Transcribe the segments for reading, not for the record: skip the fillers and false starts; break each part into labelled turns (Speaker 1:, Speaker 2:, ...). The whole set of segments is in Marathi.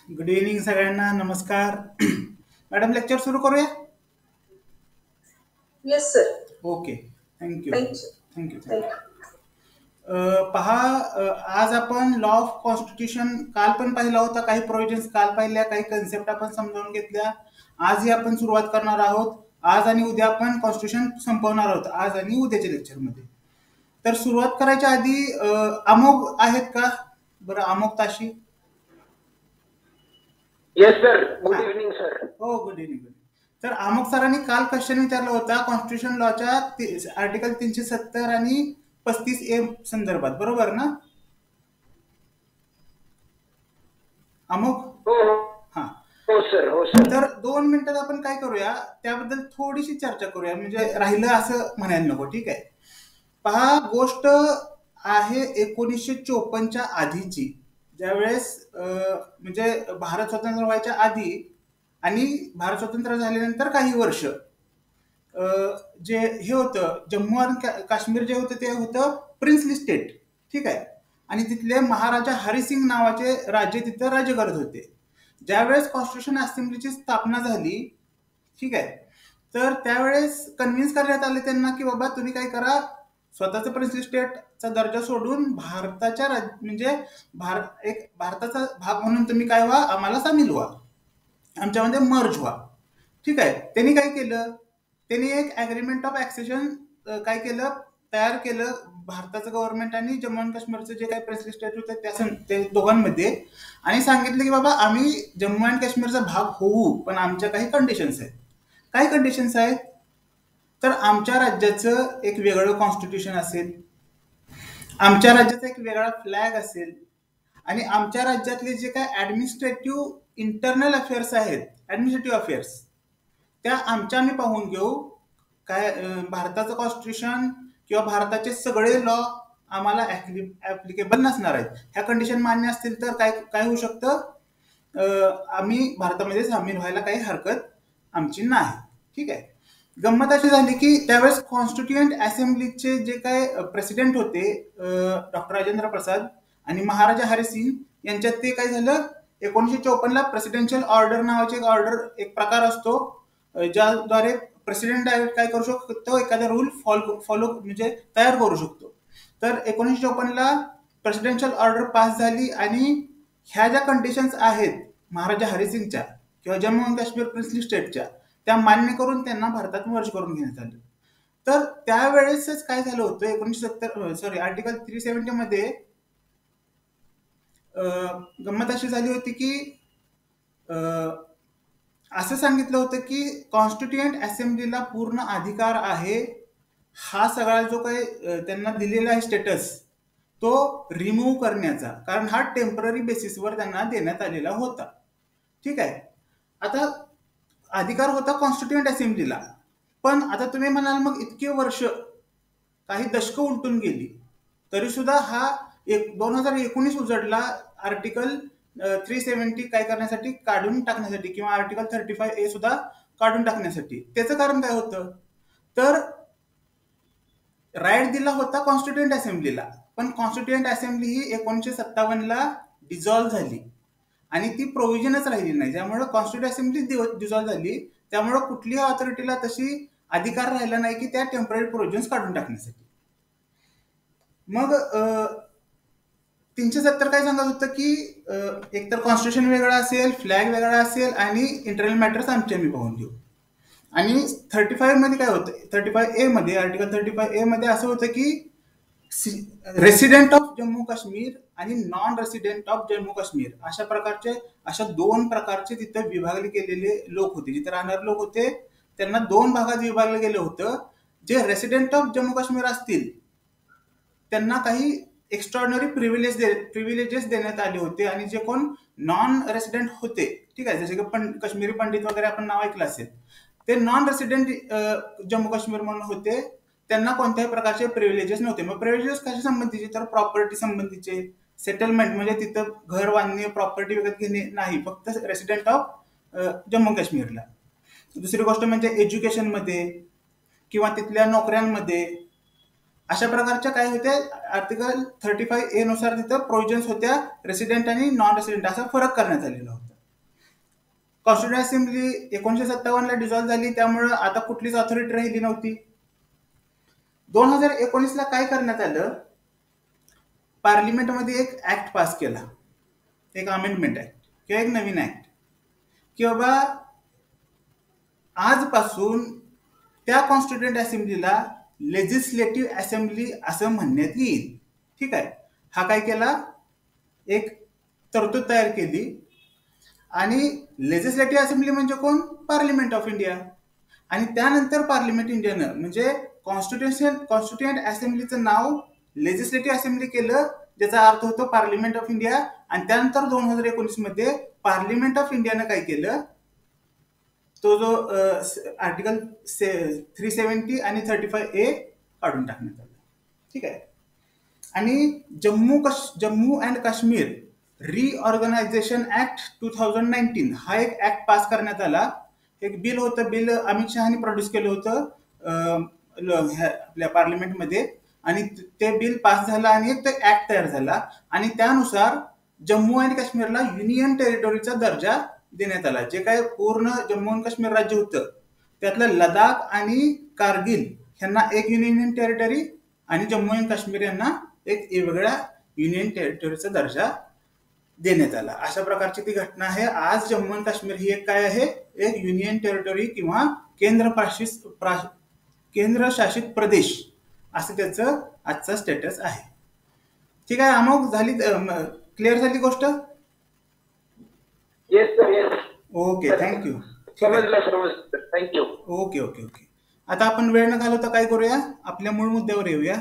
Speaker 1: गुड इव्हनिंग सगळ्यांना. नमस्कार. मॅडम, लेक्चर सुरू करूया.
Speaker 2: Yes, sir.
Speaker 1: Okay. Thank you.
Speaker 2: Thank you.
Speaker 1: Thank you.
Speaker 2: Thank
Speaker 1: thank you.
Speaker 2: you.
Speaker 1: पहा, आज आपण लॉ ऑफ कॉन्स्टिट्यूशन काल पण पाहिला होता. काही प्रोव्हिजन्स काल पाहिल्या, काही कन्सेप्ट आपण समजावून घेतल्या. आजही आपण सुरुवात करणार आहोत. आज आणि उद्या आपण कॉन्स्टिट्यूशन संपवणार आहोत, आज आणि उद्याच्या लेक्चरमध्ये. तर सुरुवात करायच्या आधी अमोघ आहेत का बरं? अमोघ ताशी.
Speaker 3: Yes sir. गुड
Speaker 1: हा.
Speaker 3: Evening sir.
Speaker 1: हो, गुड इव्हनिंग. तर अमोक सरांनी काल क्वेश्चन विचारला होता कॉन्स्टिट्यूशन लॉच्या आर्टिकल 370 आणि 35A संदर्भात, बरोबर ना अमोक?
Speaker 3: हो हो
Speaker 1: हा.
Speaker 3: हो सर. हो सर.
Speaker 1: तर 2 मिनिटात आपण काय करूया, त्याबद्दल थोडीशी चर्चा करूया, म्हणजे राहिलं असं म्हणायला नको. ठीक आहे. पहा, गोष्ट आहे 1954च्या आधीची, ज्यावेळेस म्हणजे भारत स्वतंत्र व्हायच्या आधी आणि भारत स्वतंत्र झाल्यानंतर काही वर्ष जे हे होतं, जम्मू आणि काश्मीर जे होतं ते होतं प्रिन्सली स्टेट. ठीक आहे. आणि तिथले महाराजा हरिसिंग नावाचे राज्य तिथं राज्य करत होते. ज्यावेळेस कॉन्स्टिट्यूशन असेंब्लीची स्थापना झाली, ठीक आहे, तर त्यावेळेस कन्व्हिन्स करण्यात आले त्यांना की बाबा तुम्ही काय करा, स्वतःचं प्रिन्सली स्टेटचा दर्जा सोडून भारताच्या म्हणजे एक भारताचा भाग म्हणून तुम्ही काय व्हा, आम्हाला सामील व्हा, आमच्यामध्ये मर्ज व्हा. ठीक आहे. त्यांनी काय केलं, त्यांनी एक ॲग्रीमेंट ऑफ ॲक्सेशन काय केलं, तयार केलं भारताचं गव्हर्नमेंट आणि जम्मू आणि काश्मीरचं जे काही प्रिन्सली स्टेट होतं त्या दोघांमध्ये, आणि सांगितलं की बाबा आम्ही जम्मू आणि काश्मीरचा भाग होऊ, पण आमच्या काही कंडिशन्स आहेत. काय कंडिशन्स आहेत? तर आमच्या राज्याचं एक वेगळं कॉन्स्टिट्यूशन असेल, आमच्या राज्याचा एक वेगळा फ्लॅग असेल, आणि आमच्या राज्यातले जे काय ॲडमिनिस्ट्रेटिव्ह इंटरनल अफेअर्स आहेत, ॲडमिनिस्ट्रेटिव्ह अफेअर्स, त्या आम्ही पाहून घेऊ. काय भारताचं कॉन्स्टिट्यूशन किंवा भारताचे सगळे लॉ आम्हाला ऍप्लिकेबल नसणार आहेत. ह्या कंडिशन मान्य असतील तर काय काय होऊ शकतं, आम्ही भारतामध्ये सामील व्हायला काही हरकत आमची नाही. ठीक आहे. गंमत अशी झाली की त्यावेळेस कॉन्स्टिट्युएंट असेंब्लीचे जे काय प्रेसिडेंट होते, डॉक्टर राजेंद्र प्रसाद आणि महाराजा हरिसिंग यांच्यात ते काय झालं, 1954ला प्रेसिडेन्शियल ऑर्डर नावाचे एक प्रकार असतो, ज्याद्वारे प्रेसिडेंट डायरेक्ट काय करू शकतो, एखादा रूल फॉलो म्हणजे तयार करू शकतो. तर 1954ला प्रेसिडेन्शियल ऑर्डर पास झाली आणि ह्या ज्या कंडिशन्स आहेत महाराजा हरिसिंगच्या किंवा जम्मू आणि काश्मीर प्रिन्सली स्टेटच्या, त्या मान्य करून त्यांना भारतात मर्ज करून घेण्यात आलं. तर त्यावेळेसच काय झालं होतं, 1970 आर्टिकल 370 मध्ये गंमत अशी झाली होती की असं सांगितलं होतं की कॉन्स्टिट्युएंट असेंब्लीला पूर्ण अधिकार आहे, हा सगळा जो काही त्यांना दिलेला आहे स्टेटस, तो रिमूव्ह करण्याचा, कारण हा टेम्पररी बेसिसवर त्यांना देण्यात आलेला होता. ठीक आहे. आता अधिकार होता कॉन्स्टिट्युएंट असेंब्लीला, पण आता तुम्ही म्हणाल मग इतके वर्ष, काही दशकं उलटून गेली, तरी सुद्धा हा 2019 उजडला आर्टिकल 370 काय करण्यासाठी, काढून टाकण्यासाठी, किंवा आर्टिकल 35A सुद्धा काढून टाकण्यासाठी. त्याचं कारण काय होतं, तर राईट दिला होता कॉन्स्टिट्युएंट असेंब्लीला, पण कॉन्स्टिट्युएंट असेंब्ली ही 1957ला डिझॉल्व्ह झाली आणि ती प्रोव्हिजनच राहिली नाही. त्यामुळे कॉन्स्टिट्युएंट असेंब्ली डिझॉल्व्ह झाली, त्यामुळे कुठलीही ऑथॉरिटीला तशी अधिकार राहिला नाही की त्या टेम्पररी प्रोव्हिजन्स काढून टाकण्यासाठी. मग 370 काय सांगत होतं की एकतर कॉन्स्टिट्यूशन वेगळा असेल, फ्लॅग वेगळा असेल, आणि इंटरनल मॅटर्स आम्ही पाहून घेऊ. आणि 35 मध्ये काय होतं, 35A मध्ये, आर्टिकल 35A मध्ये असं होतं की रेसिडेंट ऑफ जम्मू काश्मीर आणि non resident of Jammu Kashmir अशा 2 प्रकारचे तिथं विभागले गेलेले लोक होते, जिथे राहणारे लोक होते त्यांना 2 भागात विभागलं गेलं होतं. जे रेसिडेंट ऑफ जम्मू काश्मीर असतील त्यांना काही एक्स्ट्रॉर्डनरी प्रिव्हिलेजेस देण्यात आले होते, आणि जे कोण नॉन रेसिडेंट होते, ठीक आहे, जसे की काश्मीरी पंडित वगैरे आपण नाव ऐकलं असेल, ते नॉन रेसिडेंट जम्मू काश्मीर म्हणून होते, त्यांना कोणत्याही प्रकारचे प्रिव्हिलेजेस नव्हते. मग प्रिव्हिलेजेस कशा संबंधीचे, तर प्रॉपर्टी संबंधीचे, सेटलमेंट म्हणजे तिथं घर बांधणे, प्रॉपर्टी विकत घेणे नाही, फक्त रेसिडेंट ऑफ जम्मू काश्मीरला. दुसरी गोष्ट म्हणजे एज्युकेशनमध्ये किंवा तिथल्या नोकऱ्यांमध्ये, अशा प्रकारच्या काय होत्या, आर्टिकल 35A नुसार तिथं प्रोव्हिजन्स होत्या, रेसिडेंट आणि नॉन रेसिडेंट असा फरक करण्यात आलेला होता. कॉन्स्टिट्युएंट असेंब्ली 1957 ला डिझॉल्व्ह झाली, त्यामुळे आता कुठलीच ऑथॉरिटी राहिली नव्हती. 2019 ला काय करण्यात आलं, पार्लिमेंटमध्ये एक ऍक्ट पास केला, एक अमेंडमेंट ऍक्ट किंवा एक नवीन ऍक्ट, की बाबा आजपासून त्या कॉन्स्टिट्युएंट असेंब्लीला लेजिस्लेटिव्ह असेंब्ली असं म्हणण्यात येईल. ठीक आहे. हा काय केला, एक तरतूद तयार केली. आणि लेजिस्लेटिव्ह असेंब्ली म्हणजे कोण, पार्लिमेंट ऑफ इंडिया. आणि त्यानंतर पार्लिमेंट इंडियानं म्हणजे कॉन्स्टिट्युएंट असेंब्लीचं नाव लेजिस्लेटिव्ह असेंब्ली केलं, ज्याचा अर्थ होतो पार्लिमेंट ऑफ इंडिया. आणि त्यानंतर 2019 मध्ये पार्लिमेंट ऑफ इंडियानं काय केलं, तो जो आर्टिकल 370 आणि 35A काढून टाकण्यात आला. ठीक आहे. आणि Jammu and Kashmir reorganisation act 2019 हा एक ऍक्ट पास करण्यात आला. एक बिल होतं, बिल अमित शहानी प्रोड्यूस केलं होतं आपल्या पार्लिमेंटमध्ये. आणि ते बिल पास झालं आणि एक ऍक्ट तयार झाला. आणि त्यानुसार जम्मू आणि काश्मीरला युनियन टेरिटोरीचा दर्जा देण्यात आला. जे काय पूर्ण जम्मू आणि काश्मीर राज्य होतं त्यातलं लडाख आणि कारगिल यांना एक युनियन टेरिटरी आणि जम्मू आणि काश्मीर यांना एक वेगळ्या युनियन टेरिटरीचा दर्जा देण्यात आला. अशा प्रकारची ती घटना आहे. आज जम्मू आणि काश्मीर ही एक काय आहे, एक युनियन टेरिटरी किंवा केंद्रशासित प्रदेश असं त्याचं आजचा स्टेटस आहे. ठीक आहे अमोघ, झाली क्लिअर झाली गोष्ट?
Speaker 3: Yes sir, yes.
Speaker 1: Okay, thank you.
Speaker 3: समजलं. थँक्यू.
Speaker 1: Okay okay okay. आता आपण वेळ न घालवता काय करूया, आपल्या मूळ मुद्द्यावर येऊया.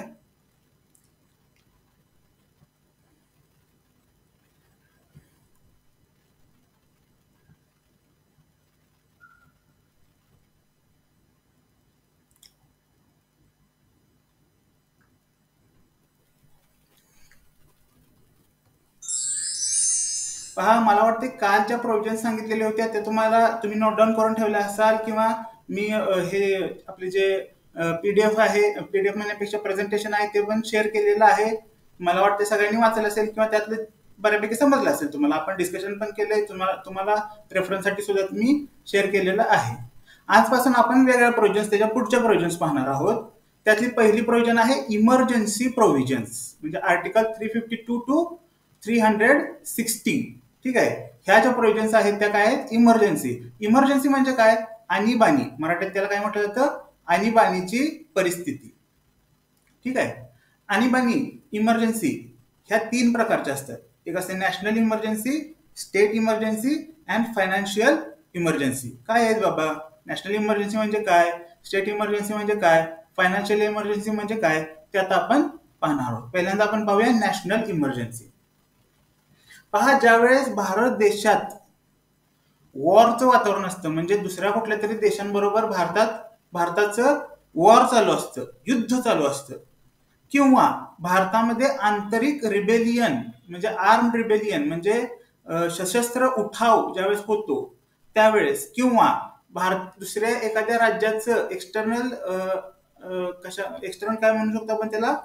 Speaker 1: पहा, मला वाटते कालच्या प्रोव्हिजन सांगितलेल्या होत्या ते तुम्ही नोट डाऊन करून ठेवल्या असाल, किंवा मी हे आपले जे पीडीएफ आहे, पीडीएफ म्हणण्यापेक्षा प्रेझेंटेशन आहे ते पण शेअर केलेलं आहे. मला वाटते सगळ्यांनी वाचलं असेल किंवा त्यातलं बऱ्यापैकी समजलं असेल तुम्हाला. आपण डिस्कशन पण केलंय, तुम्हाला रेफरन्ससाठी सुद्धा मी शेअर केलेलं आहे. आजपासून आपण वेगळ्या प्रोव्हिजन्स, त्याच्या पुढच्या प्रोव्हिजन्स पाहणार आहोत. त्यातली पहिली प्रोव्हिजन आहे इमर्जन्सी प्रोव्हिजन्स, म्हणजे आर्टिकल 352 टू 360. ठीक आहे. ह्या ज्या प्रोव्हिजन्स आहेत त्या काय आहेत, इमर्जन्सी. इमर्जन्सी म्हणजे काय, आणीबाणी, मराठीत त्याला काय म्हटलं जातं, आणीबाणीची परिस्थिती. ठीक आहे. आणीबाणी, इमर्जन्सी ह्या 3 प्रकारच्या असतात. एक असते national emergency, state emergency and financial emergency. काय आहेत बाबा, नॅशनल इमर्जन्सी म्हणजे काय, स्टेट इमर्जन्सी म्हणजे काय, फायनान्शियल इमर्जन्सी म्हणजे काय, ते आता आपण पाहणार आहोत. पहिल्यांदा आपण पाहूया नॅशनल इमर्जन्सी. पहा, ज्यावेळेस भारत देशात वॉरचं वातावरण असतं, म्हणजे दुसऱ्या कुठल्या तरी देशांबरोबर भारताचं वॉर चालू असतं, युद्ध चालू असतं, किंवा भारतामध्ये आंतरिक रिबेलियन म्हणजे आर्म रिबेलियन म्हणजे सशस्त्र उठाव ज्यावेळेस होतो त्यावेळेस, किंवा दुसऱ्या एखाद्या राज्याचं एक्सटर्नल काय म्हणू शकतो आपण त्याला,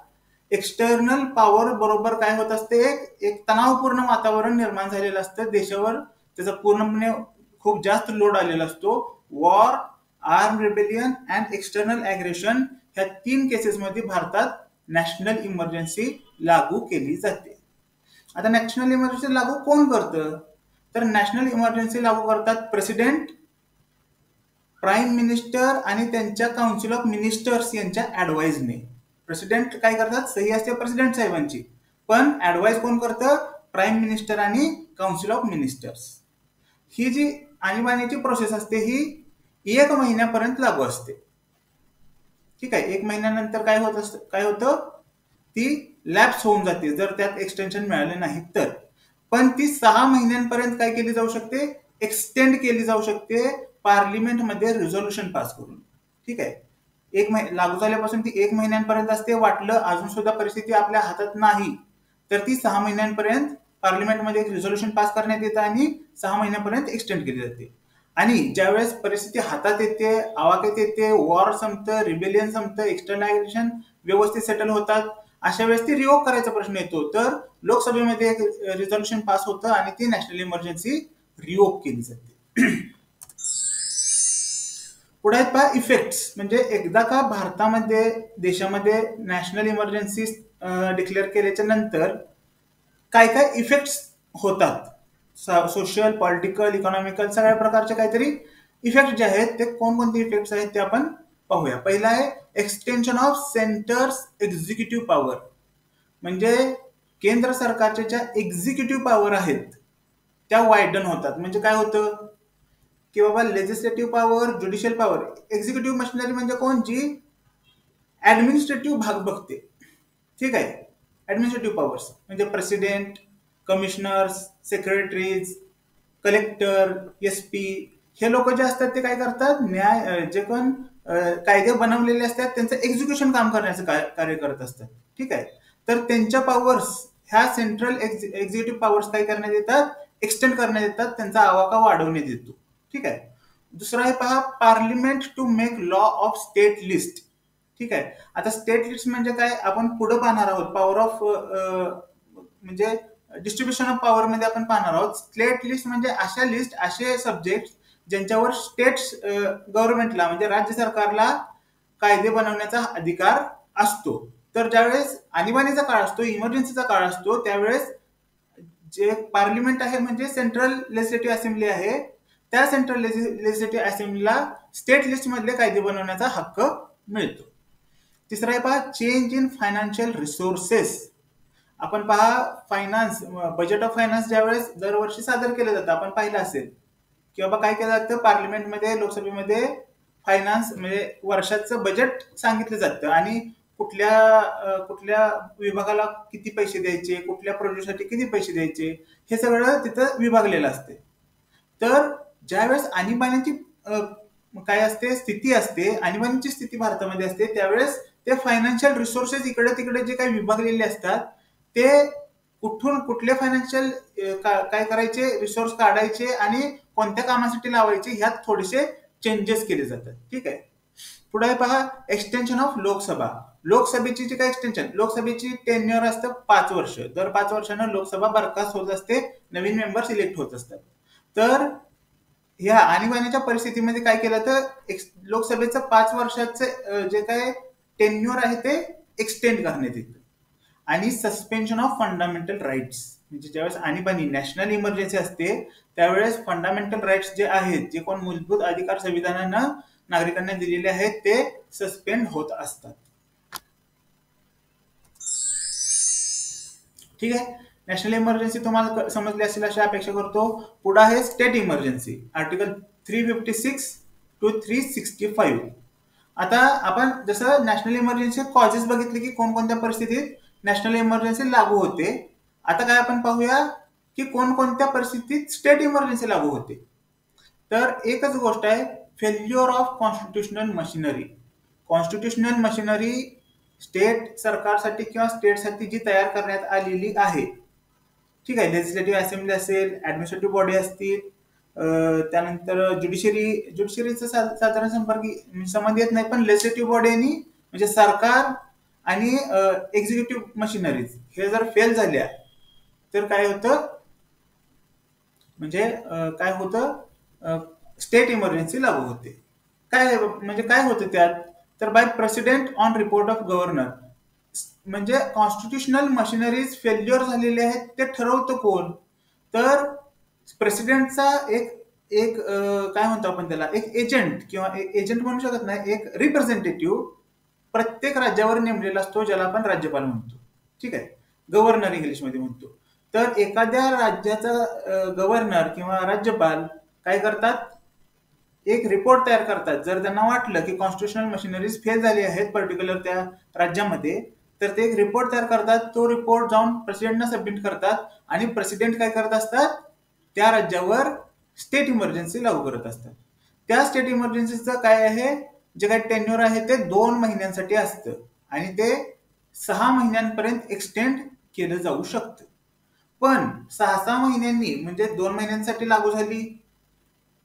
Speaker 1: एक्सटर्नल पॉवर बरोबर काय होत असते, एक तणावपूर्ण वातावरण निर्माण झालेलं असतं देशावर, त्याचा पूर्णपणे खूप जास्त लोड आलेला असतो. War, arm rebellion and external aggression ह्या 3 केसेसमध्ये भारतात नॅशनल इमर्जन्सी लागू केली जाते. आता नॅशनल इमर्जन्सी लागू कोण करतं, तर नॅशनल इमर्जन्सी लागू करतात प्रेसिडेंट, प्राईम मिनिस्टर आणि त्यांच्या काउन्सिल ऑफ मिनिस्टर्स यांच्या ऍडवाइजने. प्रेसिडेंट काय करतात, सही असते प्रेसिडेंट साहेबांची, पण ऍडवाइज कोण करतं, प्राईम मिनिस्टर आणि काउन्सिल ऑफ मिनिस्टर्स. ही जी आणीबाणीची प्रोसेस असते ही 1 महिन्यापर्यंत लागू असते. ठीक आहे. 1 महिन्यानंतर काय होतं, ती लॅप्स होऊन जाते जर त्यात एक्सटेन्शन मिळाले नाही तर. पण ती 6 महिन्यांपर्यंत काय केली जाऊ शकते, एक्सटेंड केली जाऊ शकते पार्लिमेंटमध्ये रिझोल्युशन पास करून. ठीक आहे. लागू झाल्यापासून ती 1 महिन्यांपर्यंत असते. वाटलं अजून सुद्धा परिस्थिती आपल्या हातात नाही तर ती 6 महिन्यांपर्यंत पार्लिमेंटमध्ये एक रिझोल्युशन पास करण्यात येतं आणि 6 महिन्यापर्यंत एक्सटेंड केली जाते. आणि ज्यावेळेस परिस्थिती हातात येते, आवाक्यात येते, वॉर संपतं, रिबेलियन संपतं, एक्सटर्नल ॲग्रेशन व्यवस्थित सेटल होतात, अशा वेळेस ती रिवोक करायचा प्रश्न येतो. तर लोकसभेमध्ये एक रिझोल्युशन पास होतं आणि ती नॅशनल इमर्जन्सी रिवोक केली जाते. पुढे आहेत पहा इफेक्ट्स. म्हणजे एकदा का भारतामध्ये देशामध्ये नॅशनल इमर्जन्सी डिक्लेअर केल्याच्या नंतर काय काय इफेक्ट्स होतात. सोशल, पॉलिटिकल, इकॉनॉमिकल सगळ्या प्रकारचे काहीतरी इफेक्ट जे आहेत ते कोणकोणते इफेक्ट्स आहेत ते आपण पाहूया. पहिला आहे extension of centres executive power. म्हणजे केंद्र सरकारच्या ज्या एक्झिक्युटिव्ह पॉवर आहेत त्या वायडन होतात. म्हणजे काय होतं की बाबा legislative power, judicial power, executive machinery म्हणजे कोण, जी ऍडमिनिस्ट्रेटिव्ह भाग बघते. ठीक आहे. ऍडमिनिस्ट्रेटिव्ह पॉवर्स म्हणजे president, commissioners, secretaries, collector, SP हे लोक जे असतात ते काय करतात, जे पण कायदे बनवलेले असतात त्यांचं एक्झिक्युशन काम करण्याचं कार्य करत असतात. ठीक आहे. तर त्यांच्या पॉवर्स ह्या सेंट्रल एक्झिक्युटिव्ह पॉवर्स काय करण्यात येतात, एक्सटेंड करण्यात येतात, त्यांचा आवाका वाढवण्यात येतो. ठीक आहे. दुसरा आहे पहा parliament to make law of state list. ठीक आहे. आता स्टेट लिस्ट म्हणजे काय आपण पुढे पाहणार आहोत. पॉवर ऑफ म्हणजे डिस्ट्रीब्युशन ऑफ पॉवर मध्ये आपण पाहणार आहोत. स्टेट लिस्ट म्हणजे अशा लिस्ट, असे सब्जेक्ट ज्यांच्यावर स्टेट गव्हर्नमेंटला म्हणजे राज्य सरकारला कायदे बनवण्याचा अधिकार असतो. तर ज्यावेळेस आणीबाणीचा काळ असतो, इमर्जन्सीचा काळ असतो, त्यावेळेस जे पार्लिमेंट आहे म्हणजे सेंट्रल लेजिस्लेटिव्ह असेंब्ली आहे, त्या सेंट्रल लेजिस्लेटिव्ह असेंब्लीला स्टेट लिस्ट मधले कायदे बनवण्याचा हक्क मिळतो. तिसरा आहे पहा चेंज इन फायनान्शियल रिसोर्सेस. आपण पहा फायनान्स, बजेट ऑफ फायनान्स ज्यावेळेस दरवर्षी सादर केलं जातं आपण पाहिलं असेल की बाबा काय केलं जातं पार्लिमेंटमध्ये, लोकसभेमध्ये फायनान्स म्हणजे वर्षाचं बजेट सांगितलं जातं आणि कुठल्या कुठल्या विभागाला किती पैसे द्यायचे, कुठल्या प्रोजेक्टसाठी किती पैसे द्यायचे हे सगळं तिथं विभागलेलं असते. तर ज्यावेळेस आणीबाणीची काय असते स्थिती असते, आणीबाणीची स्थिती भारतामध्ये असते, त्यावेळेस ते फायनान्शियल रिसोर्सेस इकडे तिकडे जे काही विभागलेले असतात ते कुठून कुठले फायनान्शियल काय करायचे, रिसोर्स काढायचे आणि कोणत्या कामासाठी लावायचे ह्यात थोडेसे चेंजेस केले जातात. ठीक आहे. पुढे पहा एक्सटेन्शन ऑफ लोकसभा. लोकसभेची जी काय एक्सटेन्शन, लोकसभेची टेन्युअर असतं 5 वर्ष. दर 5 वर्षांना लोकसभा बरखास्त होत असते, नवीन मेंबर सिलेक्ट होत असतात. तर ह्या आणीबाणीच्या परिस्थितीमध्ये काय केलं तर लोकसभेचं 5 वर्षाचं जे काय टेन्युअर आहे ते एक्सटेंड करण्यात येतं. आणि सस्पेन्शन ऑफ फंडामेंटल राईट्स. म्हणजे ज्यावेळेस आणीबाणी नॅशनल इमर्जन्सी असते त्यावेळेस फंडामेंटल राईट्स जे आहेत, जे कोण मूलभूत अधिकार संविधानानं नागरिकांना दिलेले आहेत ते सस्पेंड होत असतात. ठीक आहे. नॅशनल इमर्जन्सी तुम्हाला समजली असेल अशी अपेक्षा करतो. पुढे आहे स्टेट इमर्जन्सी, आर्टिकल 356 to 365. आता आपण जसं नॅशनल इमर्जन्सी कॉजेस बघितले की कोणकोणत्या परिस्थितीत नॅशनल इमर्जन्सी लागू होते. आता काय आपण पाहूया की कोणकोणत्या परिस्थितीत स्टेट इमर्जन्सी लागू होते. तर एकच गोष्ट आहे, failure of constitutional machinery. Constitutional machinery state सरकारसाठी किंवा स्टेटसाठी जी तयार करण्यात आलेली आहे, ठीक आहे, लेजिस्लेटिव्ह असेंब्ली असेल, ऍडमिनिस्ट्रेटिव्ह बॉडी असतील, त्यानंतर ज्युडिशरीचं साधारण संबंध येत नाही, पण लेजिस्लेटिव्ह बॉडी म्हणजे सरकार आणि एक्झिक्युटिव्ह मशिनरीज हे जर फेल झाल्या तर काय होतं, म्हणजे काय होतं, स्टेट इमर्जन्सी लागू होते. काय म्हणजे काय होतं त्यात, तर by president on report of governor. म्हणजे कॉन्स्टिट्युशनल मशिनरीज फेल्युअर झालेले आहेत ते ठरवतं कोण, तर प्रेसिडेंटचा एक एक काय म्हणतो आपण त्याला, एक एजंट किंवा एजंट म्हणू शकत नाही, एक रिप्रेझेंटेटिव्ह प्रत्येक राज्यावर नेमलेला असतो, ज्याला आपण राज्यपाल म्हणतो. ठीक आहे, गव्हर्नर इंग्लिशमध्ये म्हणतो. तर एखाद्या राज्याचा गव्हर्नर किंवा राज्यपाल काय करतात, एक रिपोर्ट तयार करतात. जर त्यांना वाटलं की कॉन्स्टिट्युशनल मशिनरीज फेल झाली आहेत पर्टिक्युलर त्या राज्यामध्ये, तर ते एक रिपोर्ट तयार करतात. तो रिपोर्ट जाऊन प्रेसिडेंटना सबमिट करतात आणि प्रेसिडेंट काय करत असतात, त्या राज्यावर स्टेट इमर्जन्सी लागू करत असतात. त्या स्टेट इमर्जन्सीचं काय आहे, जे काही टेन्युअर आहे ते 2 महिन्यांसाठी असतं आणि ते 6 महिन्यांपर्यंत एक्सटेंड केलं जाऊ शकतं. पण 6-6 महिन्यांनी म्हणजे 2 महिन्यांसाठी लागू झाली,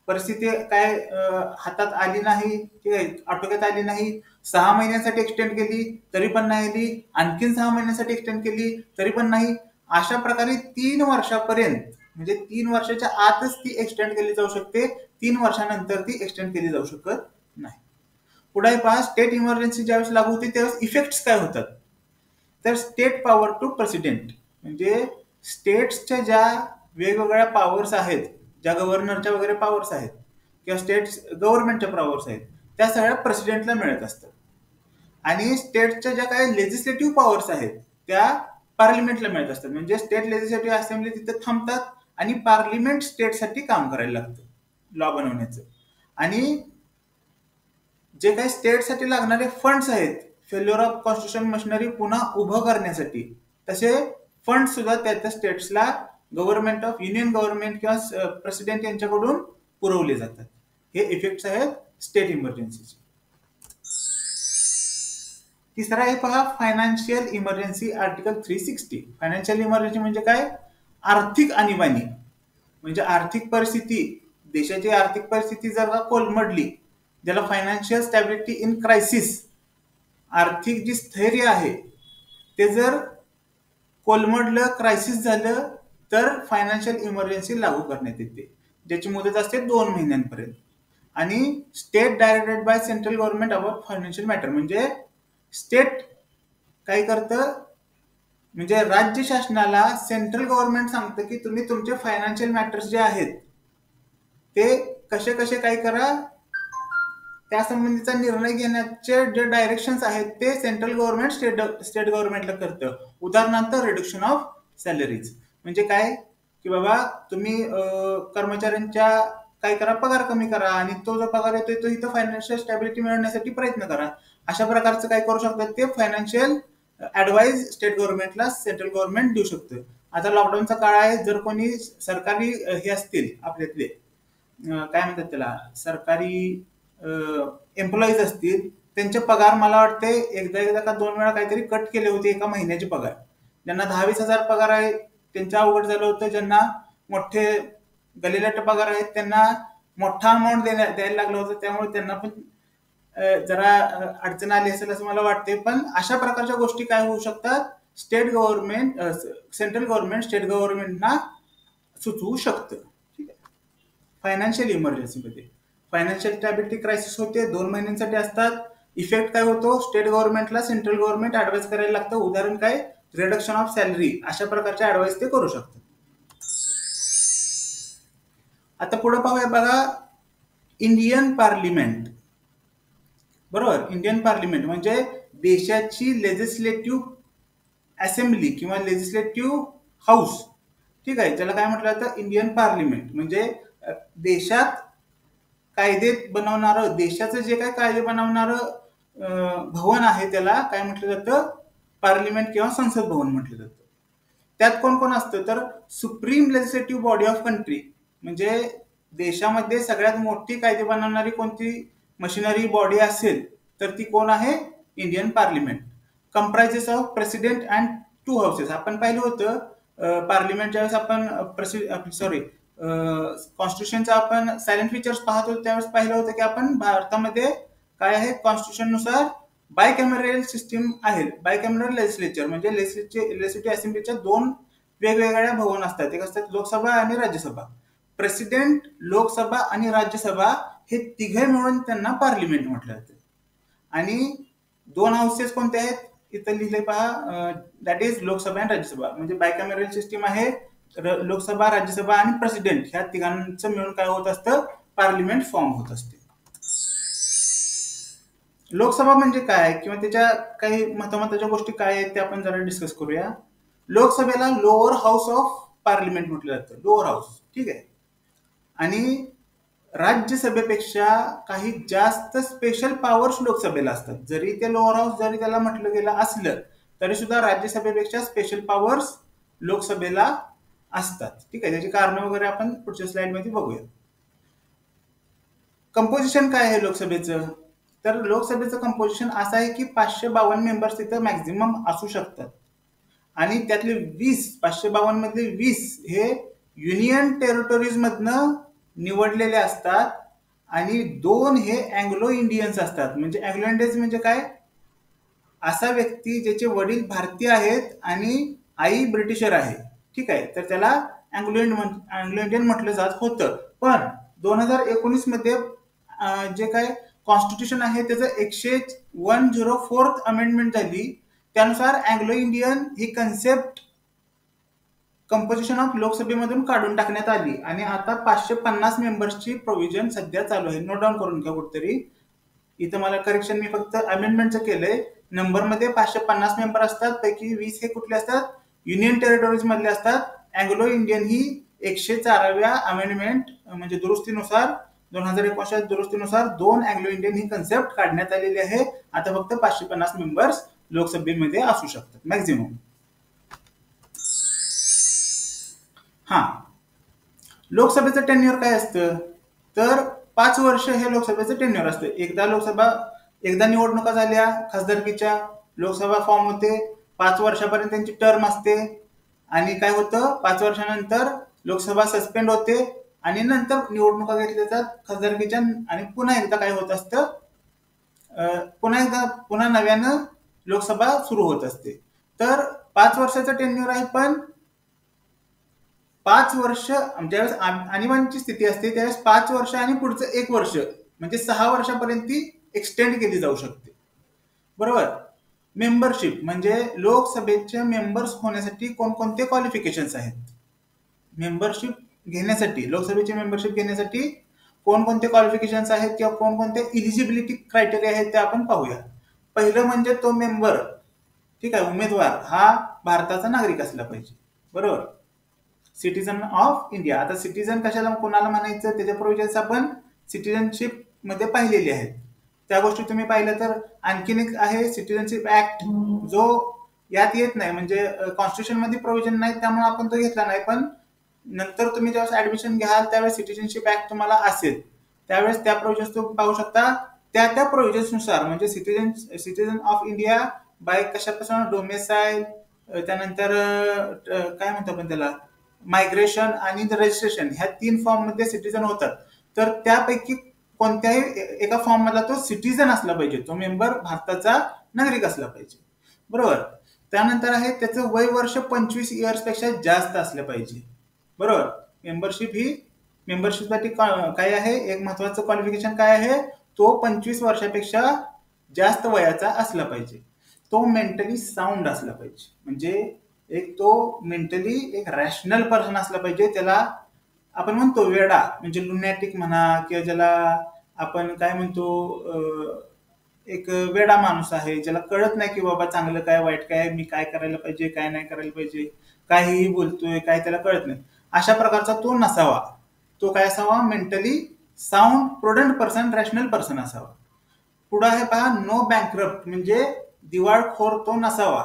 Speaker 1: परिस्थिती काय हातात आली नाही, ठीक आहे, आटोक्यात आली नाही, 6 महिन्यांसाठी एक्सटेंड केली तरी पण नाही आली, आणखीन 6 महिन्यांसाठी एक्सटेंड केली तरी पण नाही, अशा प्रकारे 3 वर्षापर्यंत म्हणजे 3 वर्षाच्या आतच ती एक्सटेंड केली जाऊ शकते, 3 वर्षानंतर ती एक्सटेंड केली जाऊ शकत नाही. पुढे पहा, स्टेट इमर्जन्सी ज्यावेळेस लागू होते त्यावेळेस इफेक्ट्स काय होतात. तर स्टेट पॉवर टू प्रेसिडेंट म्हणजे स्टेट्सच्या ज्या वेगवेगळ्या पॉवर्स आहेत, ज्या गव्हर्नरच्या वगैरे पॉवर्स आहेत किंवा स्टेट गव्हर्नमेंटच्या पॉवर्स आहेत, त्या सगळ्या प्रेसिडेंटला मिळत असतात. आणि स्टेटच्या ज्या काही लेजिस्लेटिव्ह पॉवर्स आहेत त्या पार्लिमेंटला मिळत असतात. म्हणजे स्टेट लेजिस्लेटिव्ह असेंब्ली तिथे थांबतात आणि पार्लिमेंट स्टेटसाठी काम करायला लागतं लॉ बनवण्याचं. आणि जे काही स्टेटसाठी लागणारे फंड्स आहेत फेल्युअर ऑफ कॉन्स्टिट्यूशन मशिनरी पुन्हा उभं करण्यासाठी, तसे फंड सुद्धा त्या स्टेट्सला गव्हर्नमेंट ऑफ युनियन गव्हर्नमेंट किंवा प्रेसिडेंट यांच्याकडून पुरवले जातात. हे इफेक्ट्स आहेत स्टेट इमर्जन्सीचे. तिसरा आहे पहा, financial emergency article 360. Financial emergency म्हणजे काय, आर्थिक आणीबाणी. म्हणजे आर्थिक परिस्थिती, देशाची आर्थिक परिस्थिती जर का कोलमडली, ज्याला फायनान्शियल स्टॅबिलिटी इन क्रायसिस, आर्थिक जी स्थैर्य आहे ते जर कोलमडलं, क्रायसिस झालं, तर फायनान्शियल इमर्जन्सी लागू करण्यात येते, ज्याची मुदत असते 2 महिन्यांपर्यंत. आणि state directed by central government about financial matter म्हणजे स्टेट काय करतं, म्हणजे राज्य शासनाला सेंट्रल गव्हर्नमेंट सांगतं की तुम्ही तुमचे फायनान्शियल मॅटर्स जे आहेत ते कसे कसे काय करा, त्या संबंधीचा निर्णय घेण्याचे जे डायरेक्शन्स आहेत ते सेंट्रल गव्हर्नमेंट स्टेट गव्हर्नमेंटला करतं. उदाहरणार्थ रिडक्शन ऑफ सॅलरीज म्हणजे काय, की बाबा तुम्ही कर्मचाऱ्यांच्या काय करा, पगार कमी करा आणि तो जो पगार येतोय तो इथं फायनान्शियल स्टॅबिलिटी मिळवण्यासाठी प्रयत्न करा. अशा प्रकारचं काय करू शकतात ते फायनान्शियल ऍडवाइस स्टेट गव्हर्नमेंटला सेंट्रल गव्हर्नमेंट देऊ शकतं. आता लॉकडाऊनचा काळ आहे, जर कोणी सरकारी हे असतील आपल्यातले काय म्हणतात त्याला, सरकारी एम्प्लॉईज असतील, त्यांचे पगार मला वाटते एकदा का 2 वेळा काहीतरी कट केले होते एका महिन्याचे पगार. ज्यांना 10-20 हजार पगार आहे त्यांच्या अवघड झालं होतं, ज्यांना मोठे गलिलट पगार आहेत त्यांना मोठा अमाऊंट द्यायला लागलं होतं, त्यामुळे त्यांना पण जरा अडचण आली असेल असं मला वाटते. पण अशा प्रकारच्या गोष्टी काय होऊ शकतात, state government central government state गव्हर्नमेंटना सुचवू शकतं. ठीक आहे. फायनान्शियल इमर्जन्सीमध्ये फायनान्शियल स्टॅबिलिटी क्रायसिस होते, 2 महिन्यांसाठी असतात. इफेक्ट काय होतो, स्टेट गव्हर्नमेंटला सेंट्रल गव्हर्नमेंट ऍडवाइस करायला लागतं. उदाहरण काय, रिडक्शन ऑफ सॅलरी, अशा प्रकारचे ऍडवाइस ते करू शकतात. आता पुढे पाहूया बघा, इंडियन पार्लिमेंट. बरोबर, इंडियन पार्लिमेंट म्हणजे देशाची लेजिस्लेटिव्ह असेंब्ली किंवा लेजिस्लेटिव्ह हाऊस. ठीक आहे, त्याला काय म्हटलं जातं, इंडियन पार्लिमेंट. म्हणजे देशात कायदे बनवणारं, देशाचं जे काय कायदे बनवणारं भवन आहे त्याला काय म्हटलं जातं, पार्लिमेंट किंवा संसद भवन म्हटलं जातं. त्यात कोण कोण असतं, तर supreme legislative body of country म्हणजे देशामध्ये सगळ्यात मोठी कायदे बनवणारी कोणती मशिनरी बॉडी असेल तर ती कोण आहे, Indian parliament. Comprises of president and 2 houses. आपण पाहिलं होतं पार्लिमेंट ज्यावेळेस आपण कॉन्स्टिट्यूशनचा आपण सायलेंट फीचर्स पाहत होतो त्यावेळेस पाहिलं होतं की आपण भारतामध्ये काय आहे, कॉन्स्टिट्यूशन नुसार बायकॅमेरल सिस्टीम आहे. बायकॅमेरल लेजिस्लेचर म्हणजे लेजिस्लेटिव्ह असेंब्लीच्या 2 वेगवेगळ्या भवन असतात, एक असतात लोकसभा आणि राज्यसभा. प्रेसिडेंट, लोकसभा आणि राज्यसभा हे तिघे मिळून त्यांना पार्लिमेंट म्हटलं जातं. आणि 2 हाऊसेस कोणते आहेत, इथं लिहिले पहा, दॅट इज लोकसभा आणि राज्यसभा. म्हणजे बायकॅमेरल सिस्टीम आहे, लोकसभा, राज्यसभा आणि प्रेसिडेंट ह्या तिघांचं मिळून काय होत असतं, पार्लिमेंट फॉर्म होत असते. लोकसभा म्हणजे काय किंवा त्याच्या काही महत्वाच्या गोष्टी काय आहेत ते आपण जरा डिस्कस करूया. लोकसभेला लोअर हाऊस ऑफ पार्लिमेंट म्हटलं जातं, लोअर हाऊस. ठीक आहे. आणि राज्यसभेपेक्षा काही जास्त स्पेशल पॉवर्स लोकसभेला असतात. जरी ते लोअर हाऊस जरी त्याला म्हटलं गेलं असलं तरी सुद्धा राज्यसभेपेक्षा स्पेशल पॉवर्स लोकसभेला असतात. ठीक आहे, त्याची कारण वगैरे आपण पुढच्या स्लाइड मध्ये बघूया. कंपोजिशन काय आहे लोकसभेचं, तर लोकसभेचं कंपोजिशन असं आहे की 552 मेंबर्स तिथं मॅक्झिमम असू शकतात. आणि त्यातले 552 मधले 20 हे युनियन टेरिटरीज मधनं निवडलेले असतात आणि 2 हे अँग्लो इंडियन्स असतात. म्हणजे अँग्लो इंडियन्स म्हणजे काय, असा व्यक्ती ज्याचे वडील भारतीय आहेत आणि आई ब्रिटिशर आहे. ठीक आहे, तर त्याला अँग्लो इंडियन म्हटलं जात होतं. पण 2019 मध्ये जे काय कॉन्स्टिट्यूशन आहे त्याचं 104th अमेंडमेंट झाली. त्यानुसार अँग्लो इंडियन ही कन्सेप्ट कंपोजिशन ऑफ लोकसभेमधून काढून टाकण्यात आली आणि आता 550 मेंबर्सची प्रोव्हिजन सध्या चालू आहे. नोट डाऊन करून घ्या कुठेतरी. इथं मला करेक्शन मी फक्त अमेंडमेंटचं केलंय. नंबरमध्ये 550 मेंबर असतात, पैकी 20 हे कुठले असतात, युनियन टेरिटोरीज मधले असतात. अँग्लो इंडियन ही 104व्या अमेंडमेंट म्हणजे दुरुस्तीनुसार 2019 दुरुस्तीनुसार 2 अँग्लो इंडियन ही कन्सेप्ट काढण्यात आलेली आहे. आता फक्त 550 मेंबर्स लोकसभेमध्ये असू शकतात मॅक्झिमम. हा, लोकसभेचं टेन्युअर काय असतं तर 5 वर्ष हे लोकसभेचं टेन्युअर असतं. एकदा निवडणुका झाल्या खासदारकीच्या, लोकसभा फॉर्म होते, 5 वर्षापर्यंत त्यांची टर्म असते आणि काय होतं 5 वर्षानंतर लोकसभा सस्पेंड होते आणि नंतर निवडणुका घेतल्या जातात खासदारकीच्या आणि पुन्हा एकदा काय होत असतं पुन्हा नव्यानं लोकसभा सुरू होत असते. तर 5 वर्षाचं टेन्युअर आहे, पण 5 वर्ष ज्यावेळेस आणीबाणीची स्थिती असते त्यावेळेस 5 वर्ष आणि पुढचं 1 वर्ष म्हणजे 6 वर्षापर्यंत ती एक्सटेंड केली जाऊ शकते. बरोबर. मेंबरशिप म्हणजे लोकसभेचे मेंबर्स होण्यासाठी कोणकोणते क्वालिफिकेशन्स आहेत. मेंबरशिप घेण्यासाठी, लोकसभेची मेंबरशिप घेण्यासाठी कोणकोणते क्वालिफिकेशन्स आहेत किंवा कोणकोणते इलिजिबिलिटी क्रायटेरिया आहेत ते आपण पाहूया. पहिलं म्हणजे तो मेंबर, ठीक आहे, उमेदवार हा भारताचा नागरिक असला पाहिजे. बरोबर. Citizen of India. आता सिटीजन कशाला कोणाला म्हणायचं त्याच्या प्रोव्हिजन्स आपण सिटीजनशिप मध्ये पाहिलेली आहेत. त्या गोष्टी तुम्ही पाहिलं तर आणखीन एक आहे सिटीजनशिप ऍक्ट, जो यात येत नाही म्हणजे कॉन्स्टिट्यूशन मध्ये प्रोव्हिजन नाही त्यामुळे आपण तो घेतला नाही. पण नंतर तुम्ही जेव्हा ऍडमिशन घ्याल त्यावेळेस सिटीजनशिप ऍक्ट तुम्हाला असेल त्यावेळेस त्या प्रोव्हिजन्स तुम्ही पाहू शकता. त्या प्रोव्हिजन्स नुसार म्हणजे सिटीजन ऑफ इंडिया बाय कशापासून डोमेसाईल, त्यानंतर काय म्हणतो आपण त्याला मायग्रेशन आणि रजिस्ट्रेशन, ह्या 3 फॉर्म मध्ये सिटीजन होतात. तर त्यापैकी कोणत्याही एका फॉर्म मधला तो सिटीजन असला पाहिजे, तो मेंबर भारताचा नागरिक असला पाहिजे. बरोबर. त्यानंतर आहे त्याचं वय वर्ष 25 इयर्स पेक्षा जास्त असलं पाहिजे. बरोबर. मेंबरशिपसाठी काय आहे, एक महत्वाचं क्वालिफिकेशन काय आहे, तो 25 वर्षापेक्षा जास्त वयाचा असला पाहिजे. तो मेंटली साऊंड असला पाहिजे, म्हणजे तो मेंटली एक रॅशनल पर्सन असला पाहिजे. त्याला आपण म्हणतो वेडा म्हणजे लुनॅटिक म्हणा किंवा ज्याला आपण काय म्हणतो एक वेडा माणूस आहे, ज्याला कळत नाही की बाबा चांगलं काय वाईट काय, मी काय करायला पाहिजे काय नाही करायला पाहिजे, काहीही बोलतोय काय त्याला कळत नाही, अशा प्रकारचा तो नसावा. तो काय असावा, mentally sound prudent person, rational person असावा. पुढे आहे पहा, नो बँकरप्ट म्हणजे दिवाळखोर तो नसावा,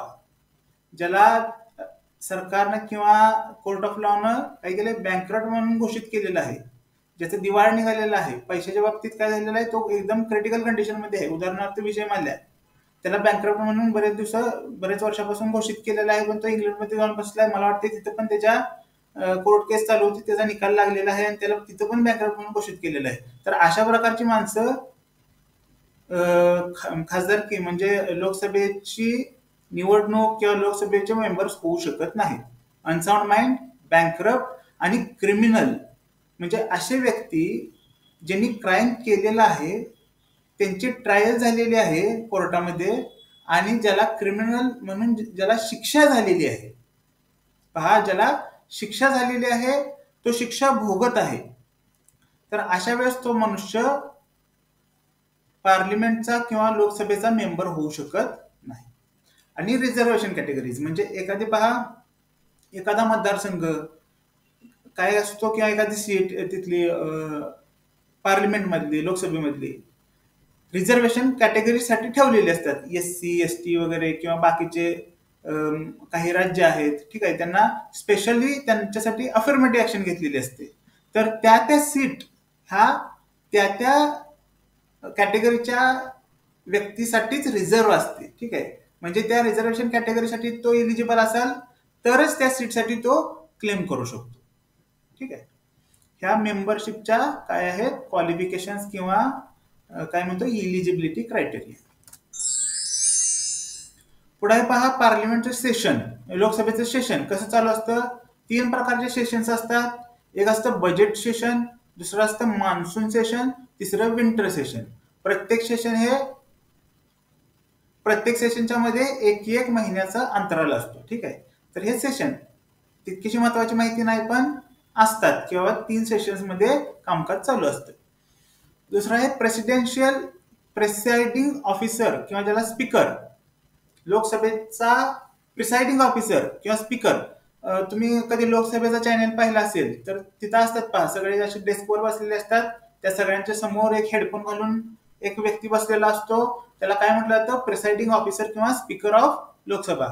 Speaker 1: ज्याला सरकारनं किंवा कोर्ट ऑफ लॉनं काय केलं, बँकरप्ट म्हणून घोषित केलेलं आहे, ज्याचं दिवाळ निघालेलं आहे, पैशाच्या बाबतीत काय झालेलं आहे, तो एकदम क्रिटिकल कंडिशन मध्ये आहे. उदाहरणार्थ विजय माल्या, त्याला बँकरप्ट म्हणून बरेच वर्षापासून घोषित केलेलं आहे, पण तो इंग्लंडमध्ये जाऊन बसलाय. मला वाटते तिथं पण त्याच्या कोर्ट केस चालू होती, त्याचा निकाल लागलेला आहे आणि त्याला तिथं पण बँकरप्ट म्हणून घोषित केलेलं आहे. तर अशा प्रकारची माणसं खासदारकी म्हणजे लोकसभेची निवडणूक किंवा लोकसभेचे मेंबर्स होऊ शकत नाहीत. अनसाउंड माइंड, बँकरप्ट आणि क्रिमिनल म्हणजे असे व्यक्ती ज्यांनी क्राईम केलेला आहे, त्यांची ट्रायल झालेली आहे कोर्टामध्ये आणि ज्याला क्रिमिनल म्हणून ज्याला शिक्षा झालेली आहे. पहा, ज्याला शिक्षा झालेली आहे तो शिक्षा भोगत आहे, तर अशा वेळेस तो मनुष्य पार्लिमेंटचा किंवा लोकसभेचा मेंबर होऊ शकत नाही. आणि रिझर्वेशन कॅटेगरीज म्हणजे एखादा मतदारसंघ काय असतो किंवा एखादी सीट तिथली पार्लिमेंट मधली लोकसभेमधली रिझर्वेशन कॅटेगरीसाठी ठेवलेली असतात. SC ST वगैरे किंवा बाकीचे काही राज्य आहेत, ठीक आहे, त्यांना स्पेशली त्यांच्यासाठी अफर्मेटिव्ह ऍक्शन घेतलेली असते. तर त्या सीट ह्या त्या कॅटेगरीच्या व्यक्तीसाठीच रिझर्व्ह असते, ठीक आहे. म्हणजे त्या रिझर्वेशन कॅटेगरीसाठी तो एलिजिबल असाल तरच त्या सीटसाठी तो क्लेम करू शकतो, ठीक आहे. ह्या मेंबरशिपच्या काय आहेत क्वालिफिकेशन्स किंवा काय म्हणतो इलिजिबिलिटी क्रायटेरिया. पुढे पहा, पार्लिमेंटचं सेशन, लोकसभेचं सेशन कसं चालू असतं. 3 प्रकारचे सेशन्स असतात. एक असतं बजेट सेशन, दुसरं असतं मान्सून सेशन, तिसरं विंटर सेशन. प्रत्येक सेशनच्या मध्ये एक महिन्याचा अंतराल असतो. ठीक आहे. तर हे सेशन तितकीशी महत्वाची माहिती नाही, पण असतात किंवा 3 सेशन्स मध्ये कामकाज चालू असतं. दुसरं आहे प्रेसिडिंग ऑफिसर किंवा ज्याला स्पीकर, लोकसभेचा प्रिसाइडिंग ऑफिसर किंवा स्पीकर. तुम्ही कधी लोकसभेचा चॅनल पाहिला असेल तर तिथं असतात पहा, सगळे असे डेस्कवर बसलेले असतात. त्या सगळ्यांच्या समोर एक हेडफोन घालून एक व्यक्ती बसलेला असतो. त्याला काय म्हटलं जातं? प्रिसाइडिंग ऑफिसर किंवा स्पीकर ऑफ लोकसभा.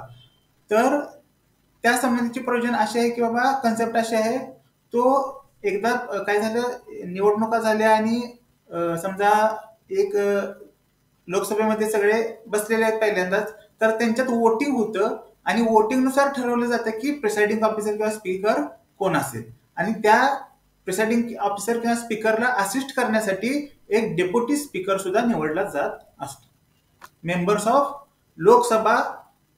Speaker 1: तर त्या संबंधीची प्रोविजन अशी आहे की बाबा, कन्सेप्ट अशी आहे, तो एकदा काय झालं, निवडणुका झाल्या आणि समजा एक लोकसभेमध्ये सगळे बसलेले आहेत पहिल्यांदाच, तर त्यांच्यात वोटिंग होतं आणि वोटिंगनुसार ठरवलं जातं की प्रिसाइडिंग ऑफिसर किंवा स्पीकर कोण असेल. आणि त्या प्रिसाइडिंग ऑफिसर किंवा स्पीकरला असिस्ट करण्यासाठी एक डेप्युटी स्पीकर सुद्धा निवडला जात असतो. मेंबर्स ऑफ लोकसभा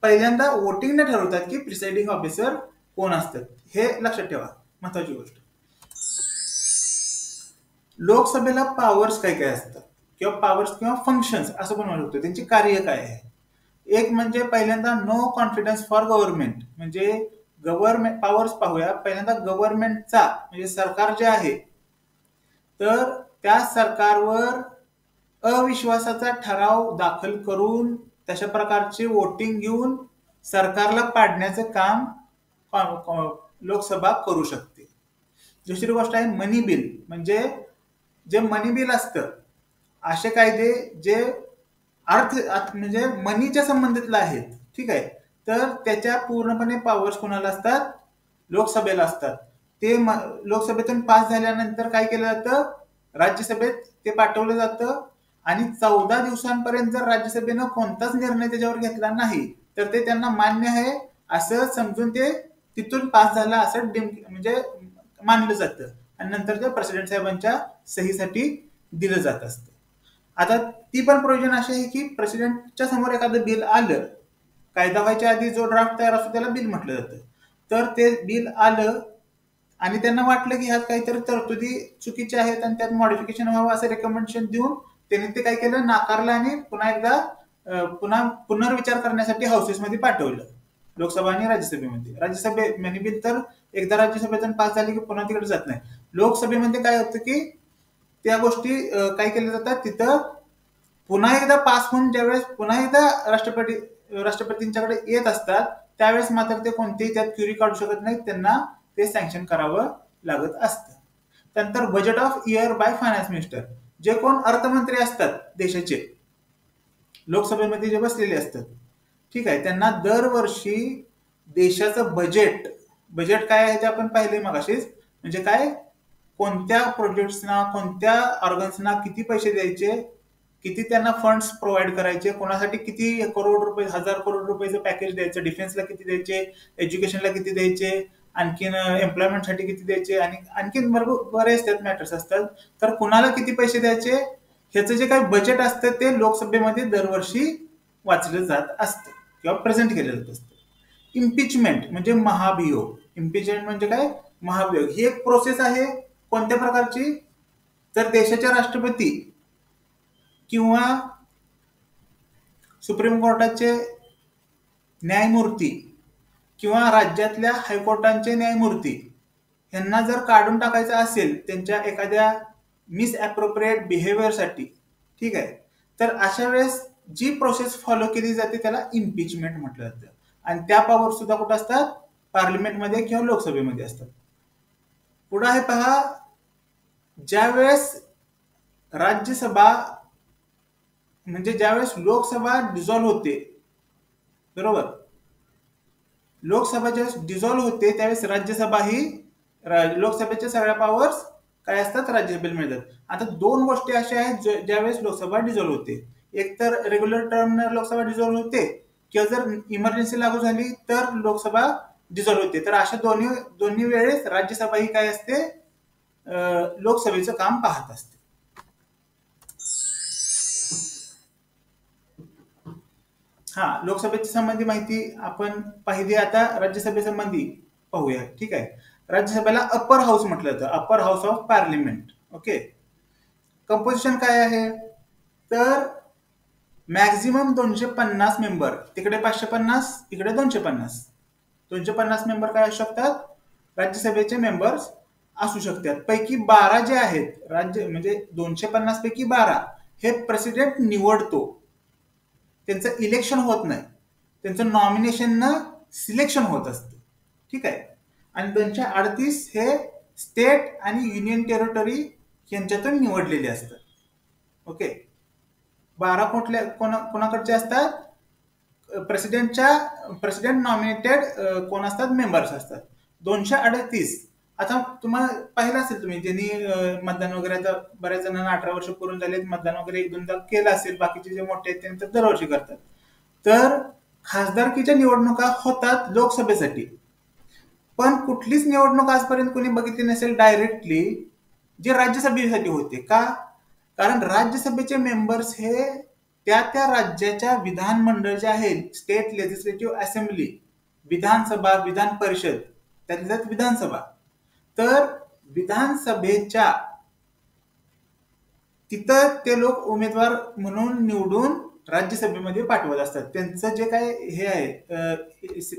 Speaker 1: पहिल्यांदा वोटिंगने ठरवतात की प्रिसाइडिंग ऑफिसर कोण असतात. हे लक्षात ठेवा, महत्वाची गोष्ट. लोकसभेला पॉवर्स काय काय असतात किंवा पॉवर्स किंवा फंक्शन्स असं पण म्हणू शकतो. त्यांची कार्य काय आहे? एक म्हणजे पहिल्यांदा नो कॉन्फिडन्स फॉर गव्हर्नमेंट, म्हणजे गव्हर्नमेंट पॉवर्स पाहूया. पहिल्यांदा गव्हर्नमेंटचा म्हणजे सरकार जे आहे, तर त्या सरकारवर अविश्वासाचा ठराव दाखल करून तशा प्रकारचे वोटिंग घेऊन सरकारला पाडण्याचं काम लोकसभा करू शकते. दुसरी गोष्ट आहे मनी बिल, म्हणजे जे मनी बिल असतं, असे कायदे जे म्हणजे मनीच्या संबंधितला आहेत. ठीक आहे. तर त्याच्या पूर्णपणे पॉवर्स कोणाला असतात? लोकसभेला असतात. ते लोकसभेतून पास झाल्यानंतर काय केलं जातं? राज्यसभेत ते पाठवलं जातं आणि 14 दिवसांपर्यंत जर राज्यसभेनं कोणताच निर्णय त्याच्यावर घेतला नाही तर ते त्यांना मान्य आहे असं समजून ते तिथून पास झाला असं म्हणजे मानलं जातं आणि नंतर ते प्रेसिडेंट साहेबांच्या सहीसाठी दिलं जात असतं. आता ती पण प्रोविजन अशी आहे की प्रेसिडेंटच्या समोर एखादं बिल आलं, कायदा व्हायच्या आधी जो ड्राफ्ट तयार असतो त्याला बिल म्हटलं जातं, तर ते बिल आलं आणि त्यांना वाटलं की ह्यात काहीतरी तरतुदी चुकीच्या आहेत आणि त्यात मॉडिफिकेशन व्हावं असं रेकमेंडेशन देऊन त्यांनी ते काय केलं? नाकारलं आणि पुन्हा एकदा पुनर्विचार करण्यासाठी हाऊसेसमध्ये पाठवलं, लोकसभा आणि राज्यसभे मनी बिल तर एकदा राज्यसभेतून पास झाले की पुन्हा तिकडे जात नाही. लोकसभेमध्ये काय होतं की त्या गोष्टी काय केल्या जातात, तिथं पुन्हा एकदा पास होऊन ज्यावेळेस पुन्हा एकदा राष्ट्रपतींच्याकडे येत असतात त्यावेळेस मात्र ते कोणतेही त्यात क्युरी काढू शकत नाहीत, त्यांना ते सँक्शन करावं लागत असतं. त्यानंतर budget of year by finance minister, जे कोण अर्थमंत्री असतात देशाचे, लोकसभेमध्ये जे बसलेले असतात, ठीक आहे, त्यांना दरवर्षी देशाचं बजेट काय आहे ते आपण पाहिले मगाशीच, म्हणजे काय, कोणत्या प्रोजेक्ट्सना, कोणत्या ऑर्गन्सना किती पैसे द्यायचे, किती त्यांना फंड्स प्रोव्हाइड करायचे, कोणासाठी किती करोड रुपये, 1000 करोड रुपयाचं पॅकेज द्यायचं, डिफेन्सला किती द्यायचे, एज्युकेशनला किती द्यायचे, आणखीन एम्प्लॉयमेंटसाठी किती द्यायचे आणि आणखीन बरेच त्यात मॅटर्स असतात. तर कुणाला किती पैसे द्यायचे ह्याचं जे काही बजेट असतं ते लोकसभेमध्ये दरवर्षी वाचलं जात असतं किंवा प्रेझेंट केलं जात असतं. इम्पिचमेंट म्हणजे महाभियोग. इम्पिचमेंट म्हणजे काय? महाभियोग. ही एक प्रोसेस आहे. कोणत्या प्रकारची? तर देशाच्या राष्ट्रपती किंवा सुप्रीम कोर्टाचे न्यायमूर्ती किंवा राज्यातल्या हायकोर्टांचे न्यायमूर्ती यांना जर काढून टाकायचं असेल त्यांच्या एखाद्या मिसअप्रोप्रिएट बिहेवियरसाठी, ठीक आहे, तर अशा वेळेस जी प्रोसेस फॉलो केली जाते त्याला इम्पिचमेंट म्हटलं जातं. आणि त्या पॉवर सुद्धा कुठं असतात? पार्लमेंटमध्ये किंवा लोकसभेमध्ये असतात. पुढे आहे पहा, ज्यावेळेस राज्यसभा म्हणजे ज्यावेळेस लोकसभा डिझॉल्व्ह होते, बरोबर, लोकसभा ज्यावेळेस डिझॉल्व्ह होते त्यावेळेस राज्यसभा ही लोकसभेच्या सगळ्या पॉवर्स काय असतात? राज्यसभेला मिळतात. आता दोन गोष्टी अशा आहेत ज्यावेळेस लोकसभा डिझॉल्व्ह होते. एक तर रेग्युलर टर्म लोकसभा डिझॉल्व्ह होते किंवा जर इमर्जन्सी लागू झाली तर लोकसभा डिझॉल्व्ह होते. तर अशा दोन्ही वेळेस राज्यसभा ही काय असते? लोकसभेचं काम पाहत असते. हा, लोकसभेच्या संबंधी माहिती आपण पाहिली. आता राज्यसभेसंबंधी पाहूया. ठीक आहे. राज्यसभेला अप्पर हाऊस म्हटलं जातं, upper house of parliament. Okay. Composition काय आहे, तर मॅक्झिमम 250 मेंबर, तिकडे 550, इकडे 250. 250 मेंबर काय असू शकतात, राज्यसभेचे मेंबर्स असू शकतात. पैकी 12 जे आहेत राज्य, म्हणजे 250 पैकी 12 हे प्रेसिडेंट निवडतो, त्यांचं इलेक्शन होत नाही, त्यांचं नॉमिनेशननं सिलेक्शन होत असतं. ठीक आहे. आणि 238 हे स्टेट आणि युनियन टेरिटरी यांच्यातून निवडलेले असतात. ओके. 12 कोणाकडचे असतात, प्रेसिडेंट नॉमिनेटेड कोण असतात, मेंबर्स असतात. 238. आता तुम्हाला पाहिलं असेल तुम्ही, ज्यांनी मतदान वगैरे, आता बऱ्याच जणांना 18 वर्ष पूर्ण झालेत, मतदान वगैरे 1-2दा केलं असेल, बाकीचे जे मोठे आहेत त्यांनी तर दरवर्षी करतात. तर खासदारकीच्या निवडणुका होतात लोकसभेसाठी, पण कुठलीच निवडणूक आजपर्यंत कोणी बघितली नसेल डायरेक्टली जे राज्यसभेसाठी होते. का? कारण राज्यसभेचे मेंबर्स हे त्या त्या राज्याच्या विधानमंडळ जे आहे, स्टेट लेजिस्लेटिव्ह असेंब्ली, विधानसभा, विधान परिषद, त्यात विधानसभा, तर विधानसभेच्या तिथं ते लोक उमेदवार म्हणून निवडून राज्यसभेमध्ये पाठवत असतात. त्यांचं जे काय हे आहे,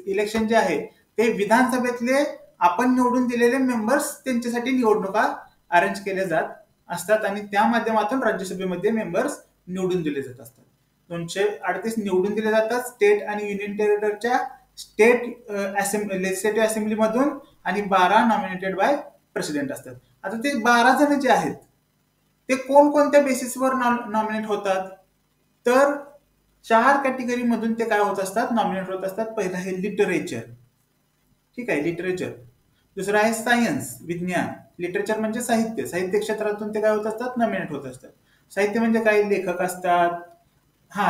Speaker 1: इलेक्शन जे आहे ते विधानसभेतले आपण निवडून दिलेले मेंबर्स त्यांच्यासाठी निवडणुका अरेंज केल्या जात असतात आणि त्या माध्यमातून राज्यसभेमध्ये मेंबर्स निवडून दिले जात असतात. 238 निवडून दिले जातात स्टेट आणि युनियन टेरिटरीच्या स्टेट लेजिस्लेटिव्ह असेंब्लीमधून, आणि 12 नॉमिनेटेड बाय प्रेसिडेंट असतात. आता ते 12 जण जे आहेत ते कोणकोणत्या बेसिसवर नॉमिनेट होतात, तर 4 कॅटेगरी मधून ते काय होत असतात, नॉमिनेट होत असतात. पहिलं आहे लिटरेचर. ठीक आहे, लिटरेचर. दुसरं आहे सायन्स, विज्ञान. लिटरेचर म्हणजे साहित्य, साहित्य क्षेत्रातून ते काय होत असतात, नॉमिनेट होत असतात. साहित्य म्हणजे काय, लेखक असतात,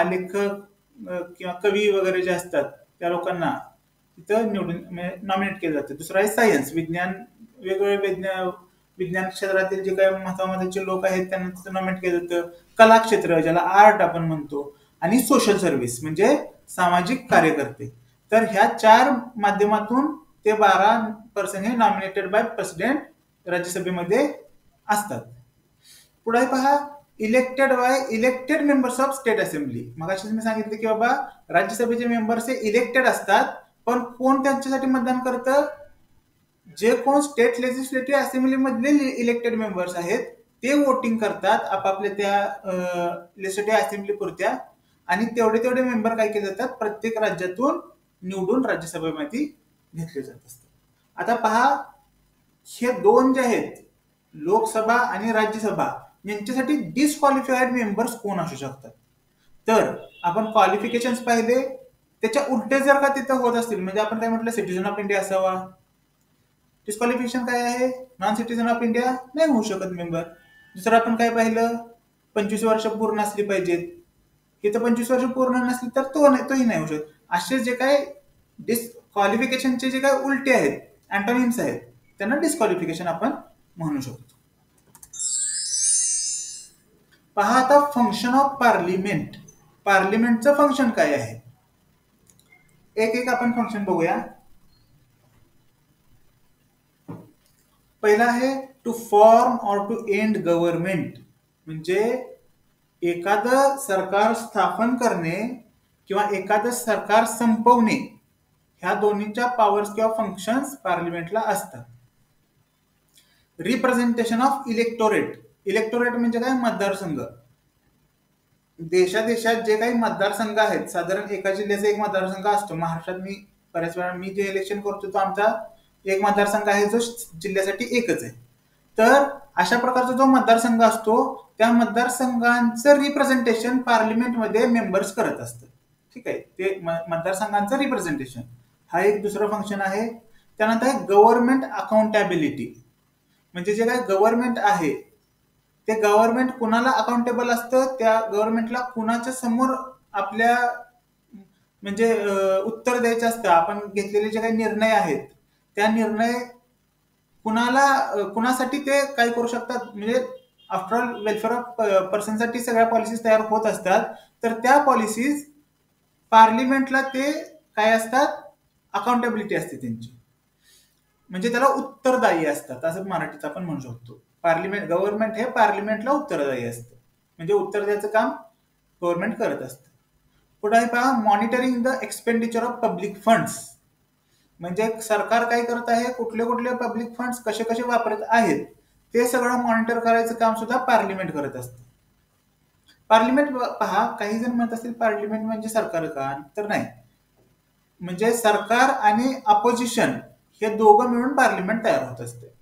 Speaker 1: लेखक किंवा कवी वगैरे जे असतात त्या लोकांना तिथं निवडून नॉमिनेट केलं जातं. दुसरं आहे सायन्स, विज्ञान, वेगवेगळे विज्ञान क्षेत्रातील जे काही महत्वाचे लोक आहेत त्यांना तिथं नॉमिनेट केलं जातं. कला क्षेत्र, ज्याला आर्ट आपण म्हणतो, आणि सोशल सर्व्हिस म्हणजे सामाजिक कार्यकर्ते. तर ह्या 4 माध्यमातून ते 12 पर्सन हे नॉमिनेटेड बाय प्रेसिडेंट राज्यसभेमध्ये असतात. पुढे पहा, elected members of state assembly. मगाशी मी सांगितलं की बाबा राज्यसभेचे मेंबर्स हे इलेक्टेड असतात, पण कोण त्यांच्यासाठी मतदान करतं, जे कोण स्टेट लेजिस्लेटिव्ह असेंब्ली मधले इलेक्टेड मेंबर्स आहेत ते वोटिंग करतात आपापल्या त्या लेजिस्लेटिव्ह असेंब्ली पुरत्या, आणि तेवढे मेंबर काय केले जातात, प्रत्येक राज्यातून निवडून राज्यसभेमध्ये घेतले जात असतात. आता पहा, हे 2 जे आहेत, लोकसभा आणि राज्यसभा, यांच्यासाठी डिस्क्वालिफाईड मेंबर्स कोण असू शकतात. तर आपण क्वालिफिकेशन पाहिले, त्याच्या उलटे जर का तिथं होत असतील, म्हणजे आपण काय म्हटलं, सिटीजन ऑफ इंडिया असावा. डिस्क्वालिफिकेशन काय आहे, नॉन सिटीजन ऑफ इंडिया नाही होऊ शकत मेंबर. दुसरं आपण काय पाहिलं, 25 वर्ष पूर्ण असली पाहिजेत. इथं 25 वर्ष पूर्ण नसली तर तोही नाही होऊ शकत. असे जे काय डिस्क्वालिफिकेशनचे जे काय उलटे आहेत, अँटोनिम्स आहेत, त्यांना डिस्क्वालिफिकेशन आपण म्हणू शकतो. पहा आता फंक्शन ऑफ पार्लिमेंट. पार्लिमेंटचं फंक्शन काय आहे, एक आपण फंक्शन बघूया. पहिला आहे टू फॉर्म और टू एंड गव्हर्नमेंट, म्हणजे एखादं सरकार स्थापन करणे किंवा एखादं सरकार संपवणे, ह्या दोन्हीच्या पॉवर्स किंवा फंक्शन्स पार्लिमेंटला असतात. Representation of electorate. इलेक्टोरेट म्हणजे काय, मतदारसंघ. देशात जे काही मतदारसंघ आहेत, साधारण एका जिल्ह्याचा एक मतदारसंघ असतो. महाराष्ट्रात बऱ्याच वेळा मी जे इलेक्शन करतो तो आमचा एक मतदारसंघ आहे, जो जिल्ह्यासाठी एकच आहे. तर अशा प्रकारचा जो मतदारसंघ असतो, त्या मतदारसंघांचं रिप्रेझेंटेशन पार्लिमेंटमध्ये मेंबर्स करत असतात. ठीक आहे, ते मतदारसंघांचं रिप्रेझेंटेशन हा एक दुसरं फंक्शन आहे. त्यानंतर आहे गव्हर्नमेंट अकाउंटेबिलिटी, म्हणजे जे काय गव्हर्नमेंट आहे ते गव्हर्नमेंट कुणाला अकाउंटेबल असतं, त्या गव्हर्नमेंटला कुणाच्या समोर आपल्या म्हणजे उत्तर द्यायचं असतं. आपण घेतलेले जे काही निर्णय आहेत त्या निर्णय कुणासाठी ते काय करू शकतात, म्हणजे आफ्टर ऑल वेलफेअर ऑफ पर्सनसाठी सगळ्या पॉलिसीज तयार होत असतात. तर त्या पॉलिसीज पार्लिमेंटला ते काय असतात, अकाउंटेबिलिटी असते त्यांची. म्हणजे त्याला उत्तरदायी असतात असं मराठीत आपण म्हणू शकतो. गव्हर्नमेंट हे पार्लिमेंटला उत्तरदायी असतं, म्हणजे उत्तर द्यायचं काम गव्हर्नमेंट करत असतं. पुढे आहे पहा, monitoring the expenditure of public funds. म्हणजे सरकार काय करत आहे, कुठले कुठले पब्लिक फंड्स कसे कसे वापरत आहेत ते सगळं मॉनिटर करायचं काम सुद्धा पार्लिमेंट करत असतं. पार्लिमेंट पहा, काही जण म्हणत असतील पार्लिमेंट म्हणजे सरकार का, तर नाही. म्हणजे सरकार आणि अपोजिशन हे दोघं मिळून पार्लिमेंट तयार होत असते.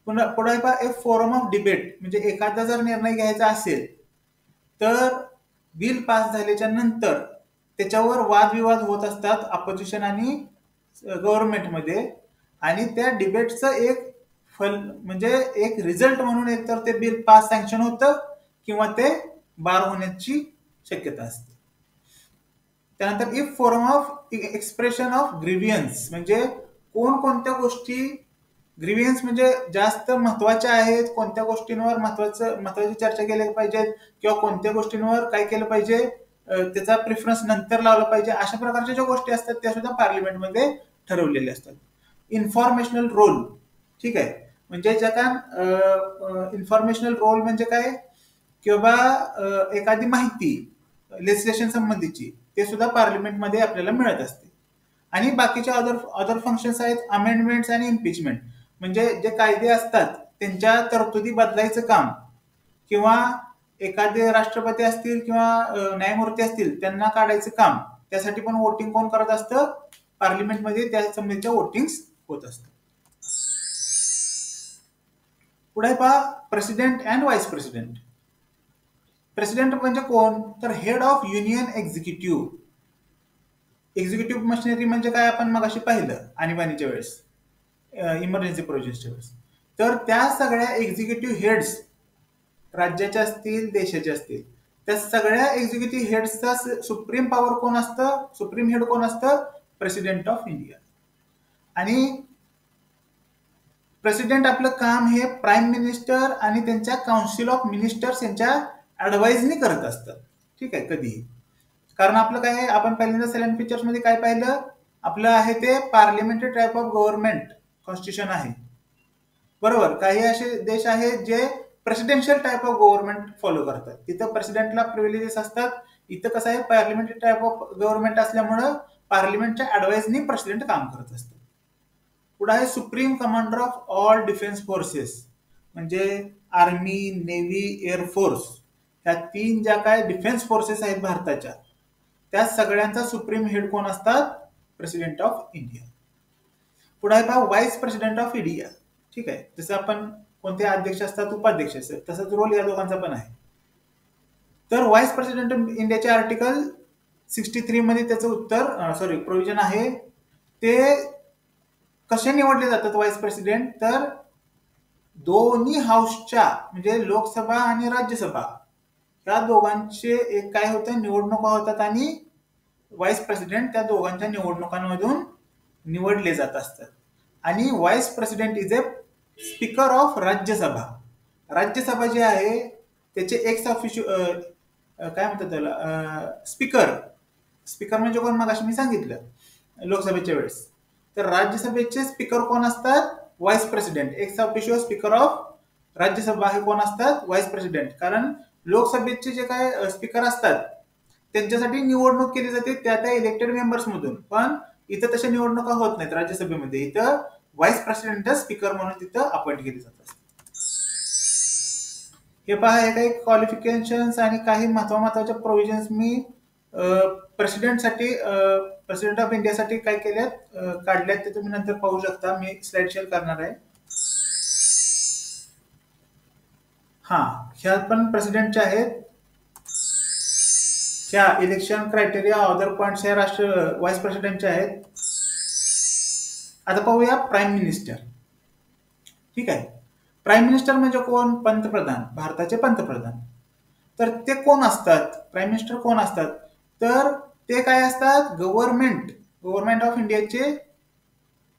Speaker 1: पुन्हा पुढे पहा, एक फोरम ऑफ डिबेट. म्हणजे एखादा जर निर्णय घ्यायचा असेल तर बिल पास झाल्याच्या नंतर त्याच्यावर वादविवाद होत असतात अपोजिशन आणि गव्हर्नमेंटमध्ये, आणि त्या डिबेटचं एक फल म्हणजे एक रिझल्ट म्हणून एकतर ते बिल पास सँक्शन होतं किंवा ते बार होण्याची शक्यता असते. त्यानंतर if forum of expression of grievance. म्हणजे कोणकोणत्या गोष्टी ग्रीव्हियन्स म्हणजे जास्त महत्वाच्या आहेत, कोणत्या गोष्टींवर महत्वाची चर्चा केली पाहिजे किंवा कोणत्या गोष्टींवर काय केलं पाहिजे, त्याचा प्रिफरन्स नंतर लावला पाहिजे, अशा प्रकारच्या ज्या गोष्टी असतात त्या सुद्धा पार्लिमेंटमध्ये ठरवलेले असतात. Informational role. ठीक आहे, म्हणजे ज्या का इन्फॉर्मेशनल रोल म्हणजे काय, किंवा एखादी माहिती लेजिस्लेशन संबंधीची ते सुद्धा पार्लिमेंटमध्ये आपल्याला मिळत असते. आणि बाकीचे अदर फंक्शन्स आहेत अमेंडमेंट्स आणि इम्पिचमेंट. म्हणजे जे कायदे असतात त्यांच्या तरतुदी बदलायचं काम, किंवा एखादे राष्ट्रपती असतील किंवा न्यायमूर्ती असतील त्यांना काढायचं काम, त्यासाठी पण वोटिंग कोण करत असतं, पार्लिमेंटमध्ये त्या संबंधीच्या वोटिंग होत असतं. पुढे पहा, president and vice president. President म्हणजे कोण, तर head of union executive. Executive machinery म्हणजे काय, आपण मगाशी पाहिलं आणीबाणीच्या वेळेस, इमर्जन्सी प्रोजेक्टच्या वेळेस. तर त्या सगळ्या एक्झिक्युटिव्ह हेड्स राज्याचे असतील देशाचे असतील, त्या सगळ्या एक्झिक्युटिव्ह हेड्सचा सुप्रीम पॉवर कोण असतं, सुप्रीम हेड कोण असतं, प्रेसिडेंट ऑफ इंडिया. आणि प्रेसिडेंट आपलं काम हे प्राईम मिनिस्टर आणि त्यांच्या काउन्सिल ऑफ मिनिस्टर्स यांच्या ऍडवाइजनी करत असतात. ठीक आहे, कधीही. कारण आपलं काय आहे, आपण पहिल्यांदा सायलेंट फीचर्स मध्ये काय पाहिलं, आपलं आहे ते parliamentary type of government constitution आहे, बरोबर. काही असे देश आहेत जे presidential type of government follow करतात, तिथं प्रेसिडेंटला प्रिव्हिलेजेस असतात. इथं कसं आहे, पार्लिमेंटरी टाईप ऑफ गव्हर्नमेंट असल्यामुळं पार्लिमेंटच्या ऍडवाइजनी प्रेसिडेंट काम करत असतात. पुढे आहे supreme commander of all defence forces. म्हणजे आर्मी, नेव्ही, एअरफोर्स, ह्या तीन ज्या काय डिफेन्स फोर्सेस आहेत भारताच्या, त्या सगळ्यांचा सुप्रीम हेड कोण असतात, प्रेसिडेंट ऑफ इंडिया. पुढे आहे पहा, व्हाईस प्रेसिडेंट ऑफ इंडिया. ठीक आहे, जसं आपण कोणते अध्यक्ष असतात, उपाध्यक्ष असतात, तसाच रोल या दोघांचा पण आहे. तर व्हाईस प्रेसिडेंट ऑफ इंडियाचे आर्टिकल 63 मध्ये त्याचं प्रोव्हिजन आहे. ते कसे निवडले जातात व्हाईस प्रेसिडेंट, तर दोन्ही हाऊसच्या म्हणजे लोकसभा आणि राज्यसभा या दोघांचे एक काय होतं, निवडणुका होतात आणि व्हाईस प्रेसिडेंट त्या दोघांच्या निवडणुकांमधून निवडले जात असतात. आणि vice president is a speaker of Rajya Sabha. Rajya Sabha जे आहे त्याचे एक्स ऑफिशियल काय म्हणतात त्याला, स्पीकर म्हणजे कोण, मगाशी मी सांगितलं लोकसभेच्या वेळेस. तर राज्यसभेचे स्पीकर कोण असतात, vice president. Ex official speaker of Rajya Sabha हे कोण असतात, व्हाईस प्रेसिडेंट. कारण लोकसभेचे जे काय स्पीकर असतात त्यांच्यासाठी निवडणूक केली जाते त्या इलेक्टेड मेंबर्स मधून, पण इथं तशा निवडणुका होत नाहीत राज्यसभेमध्ये. इथं व्हाईस प्रेसिडेंट स्पीकर म्हणून तिथं अपॉइंट केले जातात. हे पहा, हे काही क्वालिफिकेशन्स आणि काही महत्वाच्या प्रोव्हिजन्स मी प्रेसिडेंट ऑफ इंडियासाठी काय केल्यात, काढल्यात, ते तुम्ही नंतर पाहू शकता. मी स्लाइड शेअर करणार आहे. हा, ह्या पण प्रेसिडेंटच्या आहेत. ह्या इलेक्शन क्रायटेरिया, अदर पॉइंट्स ह्या व्हाईस प्रेसिडेंटच्या आहेत. आता पाहूया प्राईम मिनिस्टर. ठीक आहे, प्राईम मिनिस्टर म्हणजे कोण, पंतप्रधान, भारताचे पंतप्रधान. तर ते कोण असतात, प्राईम मिनिस्टर कोण असतात, तर ते काय असतात, गव्हर्नमेंट ऑफ इंडियाचे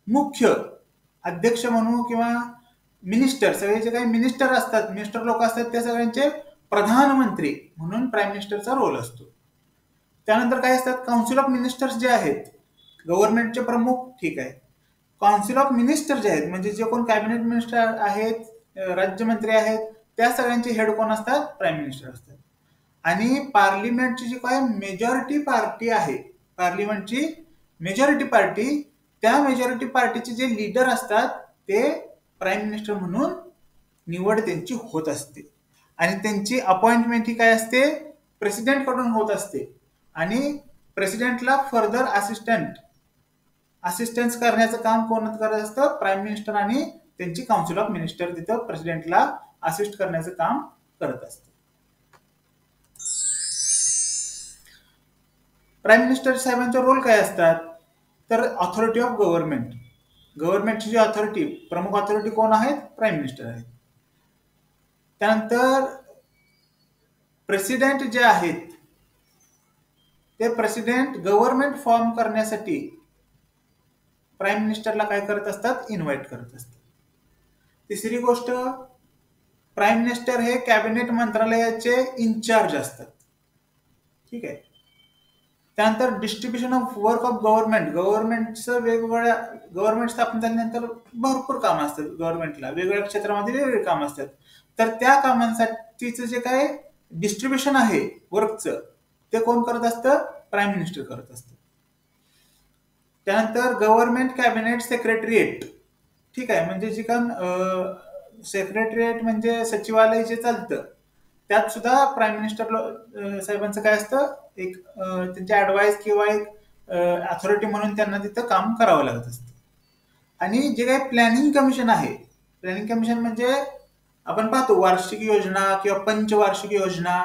Speaker 1: मुख्य अध्यक्ष म्हणून, किंवा मिनिस्टर, सगळे जे काही मिनिस्टर असतात, मिनिस्टर लोक असतात, त्या सगळ्यांचे प्रधानमंत्री म्हणून प्राईम मिनिस्टरचा रोल असतो. त्यानंतर काय असतात, काउन्सिल ऑफ मिनिस्टर्स जे आहेत, गव्हर्नमेंटचे प्रमुख. ठीक आहे, काउन्सिल ऑफ मिनिस्टर जे आहेत म्हणजे जे कोण कॅबिनेट मिनिस्टर आहेत, राज्यमंत्री आहेत, त्या सगळ्यांचे हेड कोण असतात? प्राईम मिनिस्टर असतात. आणि पार्लिमेंटची जी काय मेजॉरिटी पार्टी आहे, पार्लिमेंटची मेजॉरिटी पार्टी, त्या मेजॉरिटी पार्टीचे जे लीडर असतात ते प्राईम मिनिस्टर म्हणून निवड त्यांची होत असते. आणि त्यांची अपॉइंटमेंट ही काय असते? प्रेसिडेंट कडून होत असते. आणि प्रेसिडेंटला फर्दर असिस्टन्स करण्याचं काम कोण करत असतं? प्राईम मिनिस्टर आणि त्यांची काउन्सिल ऑफ मिनिस्टर तिथं प्रेसिडेंटला असिस्ट करण्याचं काम करत असतं. प्राईम मिनिस्टर साहेबांचा रोल काय असतात? तर ऑथॉरिटी ऑफ गव्हर्नमेंट, गव्हर्नमेंटची जी ऑथॉरिटी, प्रमुख ऑथॉरिटी कोण आहेत? प्राईम मिनिस्टर आहेत. त्यानंतर प्रेसिडेंट जे आहेत ते प्रेसिडेंट गव्हर्नमेंट फॉर्म करण्यासाठी प्राईम मिनिस्टरला काय करत असतात? इन्व्हाइट करत असतात. तिसरी गोष्ट, प्राईम मिनिस्टर हे कॅबिनेट मंत्रालयाचे इन्चार्ज असतात. ठीक आहे. त्यानंतर distribution of work of government, गव्हर्नमेंटचं वेगवेगळ्या, गव्हर्नमेंट स्थापन झाल्यानंतर भरपूर कामं असतात गव्हर्नमेंटला, वेगवेगळ्या क्षेत्रामध्ये वेगवेगळी कामं असतात. तर त्या कामांसाठीचं जे काय डिस्ट्रीब्युशन आहे वर्कचं, ते कोण करत असतं? प्राईम मिनिस्टर करत असतं. त्यानंतर गव्हर्नमेंट कॅबिनेट सेक्रेटरिएट, ठीक आहे, म्हणजे जे काम सेक्रेटरिएट म्हणजे सचिवालय जे चालतं, त्यात सुद्धा प्राईम मिनिस्टर साहेबांचं काय असतं? एक त्यांचे ऍडवाइस किंवा एक अथॉरिटी म्हणून त्यांना तिथं काम करावं लागत असतं. आणि जे काही प्लॅनिंग कमिशन आहे, प्लॅनिंग कमिशन म्हणजे आपण पाहतो वार्षिक योजना किंवा पंचवार्षिक योजना,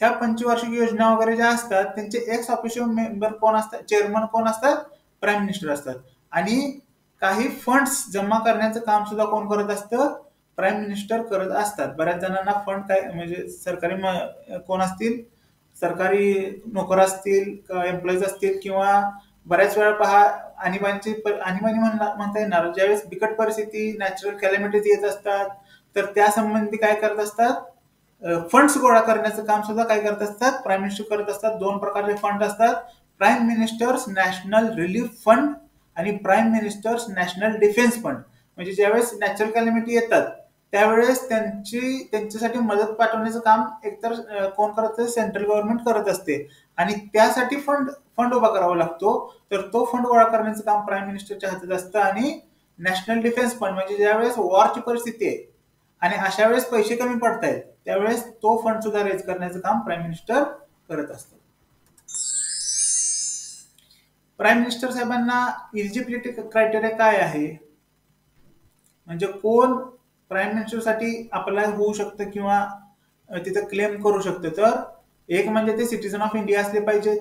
Speaker 1: ह्या पंचवार्षिक योजना वगैरे ज्या असतात त्यांचे एक्स ऑफिशियल मेंबर कोण असतात? चेअरमन कोण असतात? प्राईम मिनिस्टर असतात. आणि काही फंड्स जमा करण्याचं काम सुद्धा कोण करत असतं? प्राईम मिनिस्टर करत असतात. बऱ्याच जणांना फंड काय म्हणजे सरकारी कोण असतील, सरकारी नोकर असतील, एम्प्लॉईज असतील, किंवा बऱ्याच वेळा पहा आणीबाणी म्हणता येणार, ज्यावेळेस बिकट परिस्थिती, नॅचरल कॅलॅमिटीज येत असतात, तर त्या संबंधी काय करत असतात? फंड्स गोळा करण्याचं काम सुद्धा काय करत असतात? प्राईम मिनिस्टर करत असतात. दोन प्रकारचे फंड असतात, prime minister's national relief fund आणि prime minister's national defence fund. म्हणजे ज्यावेळेस नॅचरल कॅलॅमिटी येतात त्यावेळेस त्यांच्यासाठी मदत पाठवण्याचं काम एकतर कोण करत असते? सेंट्रल गव्हर्नमेंट करत असते. आणि त्यासाठी फंड उभा करावा लागतो. तर तो फंड गोळा करण्याचं काम प्राईम मिनिस्टरच्या हातात असतं. आणि नॅशनल डिफेन्स फंड म्हणजे ज्यावेळेस वॉरची परिस्थिती आहे आणि अशा वेळेस पैसे कमी पडतायत त्यावेळेस तो फंड सुद्धा रेज करण्याचं काम प्राईम मिनिस्टर करत असतात. प्राईम मिनिस्टर साहेबांना इलिजिबिलिटी क्रायटेरिया काय आहे? म्हणजे कोण प्राईम मिनिस्टरसाठी अप्लाय होऊ शकतं किंवा तिथं क्लेम करू शकतं? तर एक म्हणजे ते सिटीजन ऑफ इंडिया असले पाहिजेत,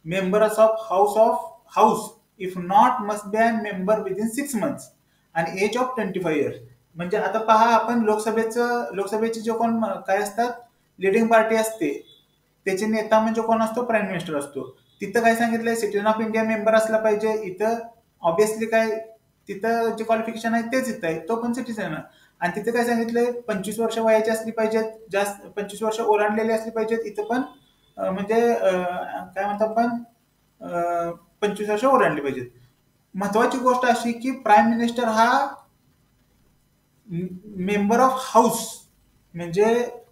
Speaker 1: members of house if not must be an member within 6 months, आणि एज ऑफ 25 years. म्हणजे आता पहा, आपण लोकसभेचे जे कोण काय असतात लिडिंग पार्टी असते त्याचे नेता म्हणजे कोण असतो? प्राईम मिनिस्टर असतो. तिथं काय सांगितलंय? सिटीजन ऑफ इंडिया मेंबर असला पाहिजे. इथं ऑब्विसली काय, तिथं जे क्वालिफिकेशन आहे तेच इथं आहे, तो पण सिटीजन. आणि तिथे काय सांगितलंय? 25 वर्ष वयाची असली पाहिजेत, जास्त 25 वर्ष ओलांडलेली असली पाहिजेत. इथं पण म्हणजे काय म्हणतो आपण, 25 वर्ष ओलांडली पाहिजेत. महत्वाची गोष्ट अशी की प्राईम मिनिस्टर हा मेंबर ऑफ हाऊस म्हणजे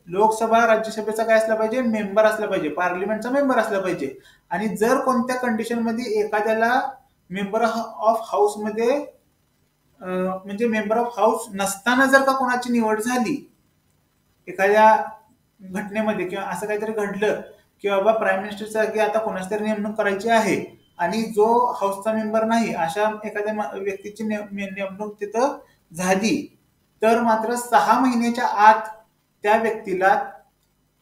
Speaker 1: लोकसभा राज्यसभेचा काय असला पाहिजे? मेंबर असला पाहिजे, पार्लिमेंटचा मेंबर असला पाहिजे. आणि जर कोणत्या कंडिशन मध्ये एखाद्याला मेंबर ऑफ हाऊस मध्ये म्हणजे मेंबर ऑफ हाऊस नसताना जर का कोणाची निवड झाली एखाद्या घटनेमध्ये किंवा असं काहीतरी घडलं की बाबा प्राईम मिनिस्टरचा की आता कोणाची तरी नेमणूक करायची आहे आणि जो हाऊसचा मेंबर नाही अशा एखाद्या व्यक्तीची नेमणूक तिथं झाली, तर मात्र 6 महिन्याच्या आत त्या व्यक्तीला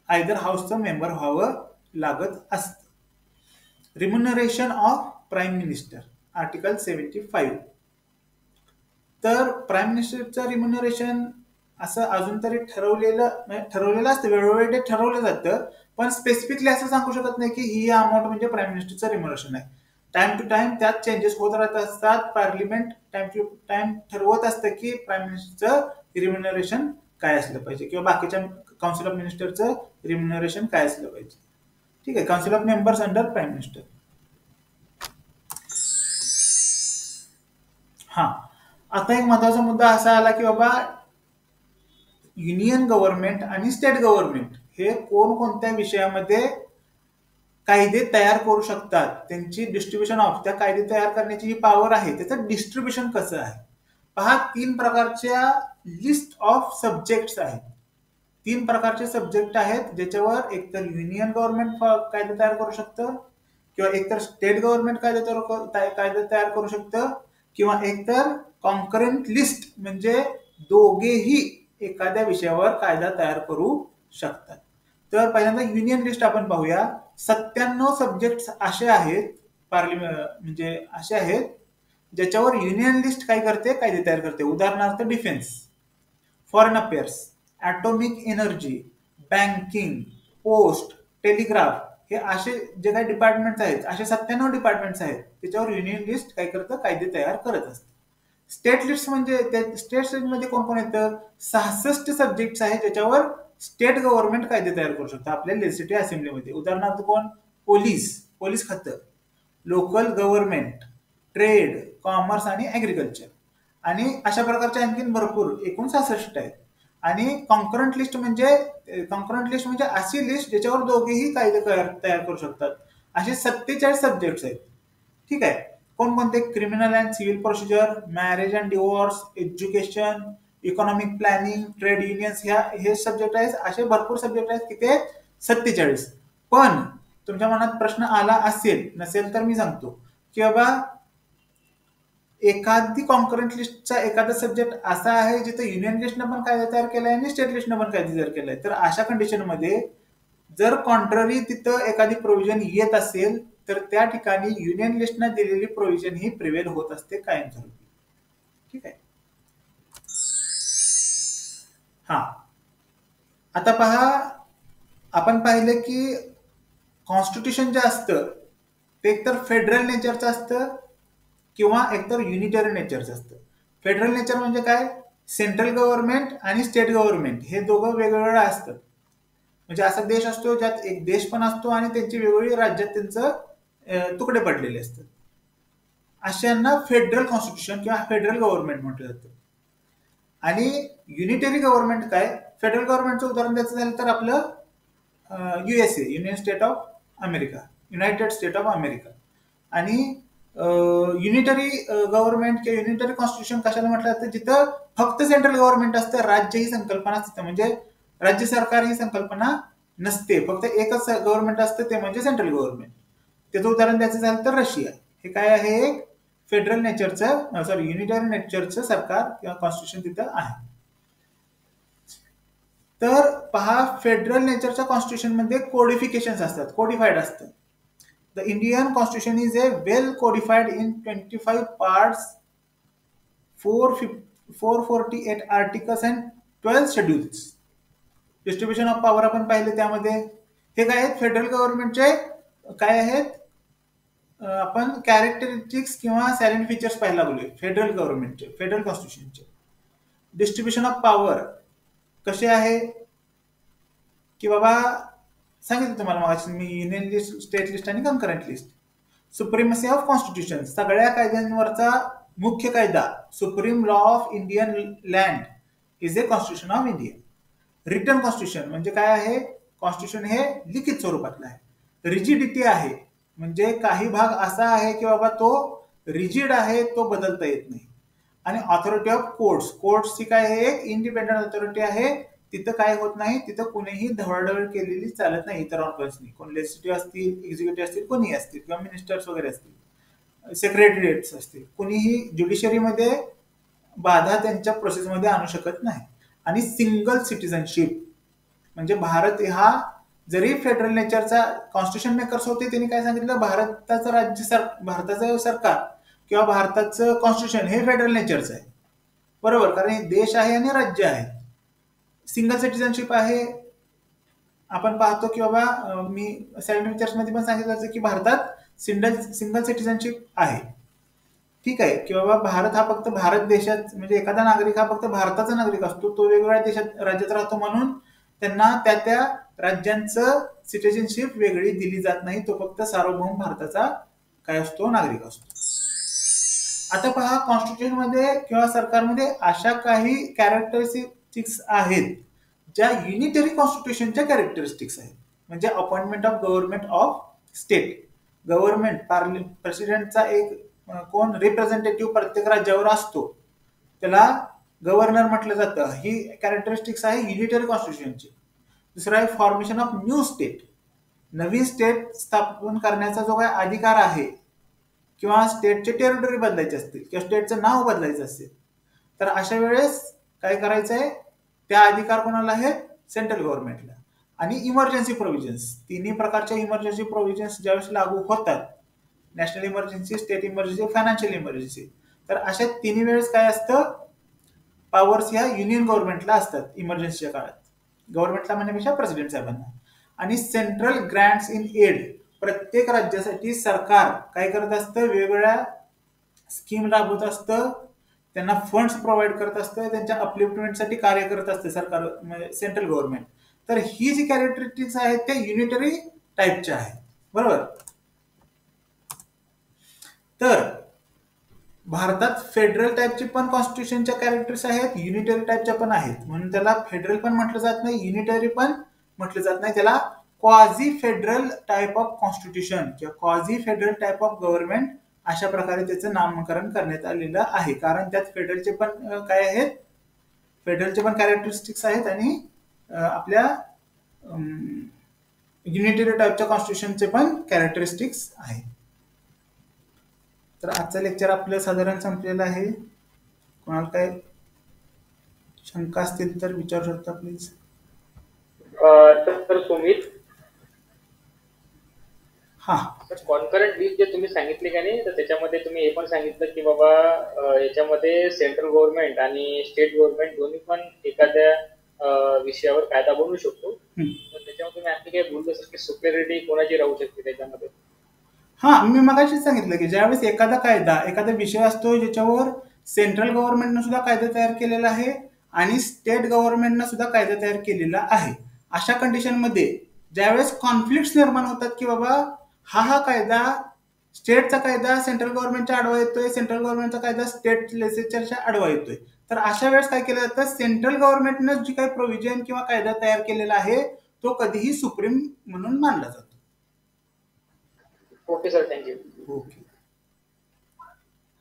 Speaker 1: आयदर हाऊसचं मेंबर व्हावं लागत असतं. रिम्युनरेशन ऑफ प्राईम मिनिस्टर, आर्टिकल 75. तर प्राईम मिनिस्टरचं रिम्युनरेशन असं अजून तरी ठरवलेलं असतं, वेळोवेळी ठरवलं जातं, पण स्पेसिफिकली असं सांगू शकत नाही की ही अमाऊंट म्हणजे प्राईम मिनिस्टरचं रिम्युनरेशन आहे. टाइम टू टाइम त्यात चेंजेस होत राहत असतात. पार्लिमेंट टाइम टू टाइम ठरवत असतं की प्राईम मिनिस्टरचं रिम्युनरेशन काय असलं पाहिजे किंवा बाकीच्या काउन्सिल ऑफ मिनिस्टरचं रिम्युनरेशन काय असलं पाहिजे. ठीक आहे. Council of members under prime minister. हा, आता एक महत्वाचा मुद्दा असा आला की बाबा युनियन गव्हर्नमेंट आणि स्टेट गव्हर्नमेंट हे कोणकोणत्या विषयामध्ये कायदे तयार करू शकतात, त्यांची डिस्ट्रीब्युशन ऑफ त्या कायदे तयार करण्याची जी पॉवर आहे त्याचं डिस्ट्रीब्युशन कसं आहे. पहा, 3 प्रकारच्या लिस्ट ऑफ सब्जेक्ट्स आहेत. 3 प्रकारचे सब्जेक्ट आहेत ज्याच्यावर एकतर युनियन गव्हर्नमेंट कायदे तयार करू शकतं, किंवा एकतर स्टेट गव्हर्नमेंट कायदे तयार करू शकतं, किंवा एकतर कॉन्करंट लिस्ट म्हणजे दोघेही एखाद्या विषयावर कायदा तयार करू शकतात. तर पहिल्यांदा युनियन लिस्ट आपण पाहूया. 97 सब्जेक्ट असे आहेत म्हणजे असे आहेत ज्याच्यावर युनियन लिस्ट काय करते, कायदे तयार करते. उदाहरणार्थ defence, foreign affairs, atomic energy, banking, post, telegraph, हे असे जे काही डिपार्टमेंट्स आहेत, असे 97 डिपार्टमेंट्स आहेत त्याच्यावर युनियन लिस्ट काय करतं, कायदे तयार करत असतं. स्टेट लिस्ट म्हणजे स्टेट लिस्टमध्ये कोण कोण येतं, 66 सब्जेक्ट्स आहेत ज्याच्यावर स्टेट गव्हर्नमेंट कायदे तयार करू शकतं आपल्या लेजिस्लेटिव्ह असेंब्लीमध्ये. उदाहरणार्थ कोण, पोलीस खातं, लोकल गव्हर्नमेंट, ट्रेड, कॉमर्स आणि ऍग्रिकल्चर, आणि अशा प्रकारच्या आणखीन भरपूर एकूण 66 आहेत. आणि कॉन्करंट लिस्ट म्हणजे अशी लिस्ट ज्याच्यावर दोघेही कायदे तयार करू शकतात. असे 47 सब्जेक्ट्स आहेत. ठीक आहे. कोणकोणते, criminal and civil procedure, marriage and divorce, education, economic planning, trade unions, हे सब्जेक्ट आहेत. असे भरपूर सब्जेक्ट आहेत किती, 47. पण तुमच्या मनात प्रश्न आला असेल, नसेल तर मी सांगतो की बाबा एखादी कॉन्करंट लिस्टचा एखादा सब्जेक्ट असा आहे जिथे युनियन लिस्टनं पण कायदा तयार केलाय आणि स्टेट लिस्टनं पण कायदा तयार केलाय. तर अशा कंडिशनमध्ये जर कॉन्ट्ररी तिथं एखादी प्रोव्हिजन येत असेल तर त्या ठिकाणी युनियन लिस्टनं दिलेली प्रोव्हिजन ही प्रिव्हेल होत असते कायमस्वरूपी. ठीक आहे. हा, आता पहा, आपण पाहिलं की कॉन्स्टिट्यूशन जे असतं ते एकतर फेडरल नेचरचं असतं किंवा एकतर युनिटरी नेचरचं असतं. फेडरल नेचर म्हणजे काय, सेंट्रल गव्हर्नमेंट आणि स्टेट गव्हर्नमेंट हे दोघं वेगवेगळं असतं. म्हणजे असा देश असतो ज्यात एक देश पण असतो आणि त्यांची वेगवेगळी राज्यात त्यांचं तुकडे पडलेले असतात. अशांना फेडरल कॉन्स्टिट्यूशन किंवा फेडरल गव्हर्नमेंट म्हटलं जातं. आणि युनिटरी गव्हर्नमेंट काय, फेडरल गव्हर्नमेंटचं उदाहरण द्यायचं झालं तर आपलं USA, union state of America, United state of America. आणि युनिटरी गव्हर्नमेंट किंवा युनिटरी कॉन्स्टिट्यूशन कशाला म्हटलं जातं, जिथं फक्त सेंट्रल गव्हर्नमेंट असतं, राज्य ही संकल्पना असते, म्हणजे राज्य सरकार ही संकल्पना नसते, फक्त एकच गव्हर्नमेंट असतं ते म्हणजे सेंट्रल गव्हर्नमेंट. त्याचं उदाहरण द्यायचं झालं तर रशिया. हे काय आहे, फेडरल नेचरचं युनिटरी नेचरचं सरकार किंवा कॉन्स्टिट्यूशन तिथं आहे. तर पहा, फेडरल नेचरच्या कॉन्स्टिट्यूशन मध्ये कोडिफिकेशन असतात, कोडिफाईड असतं. The Indian constitution is a well codified in 25 parts, 448 articles and 12 schedules. Distribution of power आपण पाहिले त्यामध्ये हे काय आहेत, फेडरल गव्हर्नमेंटचे काय आहेत, आपण कॅरेक्टरिस्टिक्स किंवा सायलेंट फीचर्स पाहायला बोलूया फेडरल गव्हर्नमेंटचे, फेडरल कॉन्स्टिट्यूशनचे. डिस्ट्रीब्युशन ऑफ पॉवर कसे आहे की बाबा सांगितलं तुम्हाला मग मी, युनियन लिस्ट, स्टेट लिस्ट आणि कन्करंट लिस्ट. सुप्रीमसी ऑफ कॉन्स्टिट्यूशन, सगळ्या कायद्यांवरचा मुख्य कायदा, supreme law of Indian land is a constitution of India. Return constitution म्हणजे काय आहे, कॉन्स्टिट्यूशन हे लिखित स्वरूपातलं आहे. रिजिडिटी आहे म्हणजे काही भाग असा आहे की बाबा तो रिजिड आहे, तो बदलता येत नाही. आणि ऑथॉरिटी ऑफ कोर्ट्स ही काय आहे, एक इंडिपेंडंट ऑथॉरिटी आहे, तिथं काय होत नाही, तिथं कुणीही ढवळाढवळ केलेली चालत नाही इतर ऑर्गन्सनी. कोण लेजिस्लेटिव्ह असतील, एक्झिक्युटिव्ह असतील, कोणीही असतील, किंवा मिनिस्टर्स वगैरे असतील, सेक्रेटरीएट्स असतील, कुणीही ज्युडिशरीमध्ये बाधा त्यांच्या प्रोसेसमध्ये आणू शकत नाही. आणि सिंगल सिटिझनशिप म्हणजे भारत हा जरी फेडरल नेचरचा कॉन्स्टिट्यूशन मेकर्स होते, त्यांनी काय सांगितलं, भारताचं सरकार किंवा भारताचं कॉन्स्टिट्यूशन हे फेडरल नेचरचं आहे, बरोबर, कारण हे देश आहे आणि राज्य आहे. सिंगल सिटिझनशिप आहे. आपण पाहतो की बाबा मी सायलेंट फीचर्स मध्ये पण सांगितलं की भारतात सिंगल सिटिझनशिप आहे. ठीक आहे, की बाबा भारत हा फक्त भारत देशात, म्हणजे एखादा नागरिक हा फक्त भारताचा नागरिक असतो, तो वेगवेगळ्या देशात राज्यात राहतो, म्हणून त्यांना त्या राज्यांचं सिटिझनशिप वेगळी दिली जात नाही, तो फक्त सार्वभौम भारताचा काय असतो, नागरिक असतो. आता पहा, कॉन्स्टिट्यूशन मध्ये किंवा सरकारमध्ये अशा काही कॅरेक्टरिस्टिक्स आहेत ज्या युनिटरी कॉन्स्टिट्यूशनच्या कॅरेक्टरिस्टिक्स आहेत. म्हणजे appointment of government of state, government प्रेसिडेंटचा एक कोण रिप्रेझेंटेटिव्ह प्रत्येक राज्यावर असतो, त्याला गव्हर्नर म्हटलं जातं. ही कॅरेक्टरिस्टिक्स आहे युनिटरी कॉन्स्टिट्यूशनची. दुसरं आहे formation of new state, Naveen state स्थापन करण्याचा जो काही अधिकार आहे, किंवा स्टेटचे टेरिटरी बदलायचे असतील किंवा स्टेटचं नाव बदलायचं असेल, तर अशा वेळेस काय करायचं आहे, त्या अधिकार कोणाला आहेत, सेंट्रल गव्हर्नमेंटला. आणि इमर्जन्सी प्रोव्हिजन्स, तिन्ही प्रकारच्या इमर्जन्सी प्रोव्हिजन्स ज्यावेळेस लागू होतात, national emergency, state emergency, financial emergency, तर अशा तिन्ही वेळेस काय असतं, पॉवर्स ह्या युनियन गव्हर्नमेंटला असतात इमर्जन्सीच्या काळात. गव्हर्नमेंटला म्हणण्यापेक्षा प्रेसिडेंट साहेबांना. आणि सेंट्रल ग्रँट्स इन एड, प्रत्येक राज्यासाठी सरकार काय करत असतं, वेगवेगळ्या स्कीम राबवत असतं, त्यांना फंड्स प्रोव्हाइड करत असतं, त्यांच्या अपलिफ्टमेंटसाठी कार्य करत असतं सरकार, म्हणजे सेंट्रल गव्हर्नमेंट. तर ही जी कॅरेक्टरिस्टिक्स आहेत त्या युनिटरी टाईपच्या आहेत, बरोबर. तर भारतात फेडरल टाईपचे पण कॉन्स्टिट्यूशनच्या कॅरेक्टर्स आहेत, युनिटरी टाईपच्या पण आहेत. म्हणून त्याला फेडरल पण म्हटलं जात नाही, युनिटरी पण म्हटलं जात नाही. त्याला क्वाझी फेडरल टाईप ऑफ कॉन्स्टिट्यूशन किंवा क्वाझी फेडरल टाईप ऑफ गव्हर्नमेंट अशा प्रकारे त्याचं नामकरण करण्यात आलेलं आहे. कारण त्यात फेडरलचे पण काय आहेत, फेडरलचे पण कॅरेक्टरिस्टिक्स आहेत आणि आपल्या युनिटरी टाईपच्या कॉन्स्टिट्यूशनचे पण कॅरेक्टरिस्टिक्स आहेत. तर आजचं लेक्चर आपलं साधारण संपलेलं आहे. कोणाला काय शंका असतील तर विचारू शकता प्लीज.
Speaker 3: तर सुमित,
Speaker 1: हा,
Speaker 3: कॉन्करंट लिस्ट जे तुम्ही सांगितले का नाही, तर त्याच्यामध्ये तुम्ही हे पण सांगितलं की बाबा याच्यामध्ये सेंट्रल गव्हर्नमेंट आणि स्टेट गव्हर्नमेंट दोन्ही पण एखाद्या विषयावर कायदा बनवू शकतो. तर त्याच्यामध्ये तुम्ही आणखी काही बोललो सर की सुपेरिटी कोणाची राहू शकते त्याच्यामध्ये.
Speaker 1: हा, मी मगाशीच सांगितलं की ज्यावेळेस एखादा कायदा, एखादा विषय असतो ज्याच्यावर सेंट्रल गव्हर्नमेंटनं सुद्धा कायदा तयार केलेला आहे आणि स्टेट गव्हर्नमेंटनं सुद्धा कायदा तयार केलेला आहे, अशा कंडिशनमध्ये ज्यावेळेस कॉन्फ्लिक्ट निर्माण होतात की बाबा हा कायदा, स्टेटचा कायदा सेंट्रल गव्हर्नमेंटच्या आडवा येतोय, सेंट्रल गव्हर्नमेंटचा कायदा स्टेट लेजिस्लेचरच्या आडवा येतोय, तर अशा वेळेस काय केलं जातं, सेंट्रल गव्हर्नमेंटनं जी काही प्रोव्हिजन किंवा कायदा तयार केलेला आहे तो कधीही सुप्रीम म्हणून मानला जातो.
Speaker 3: Okay sir, thank you.
Speaker 1: Okay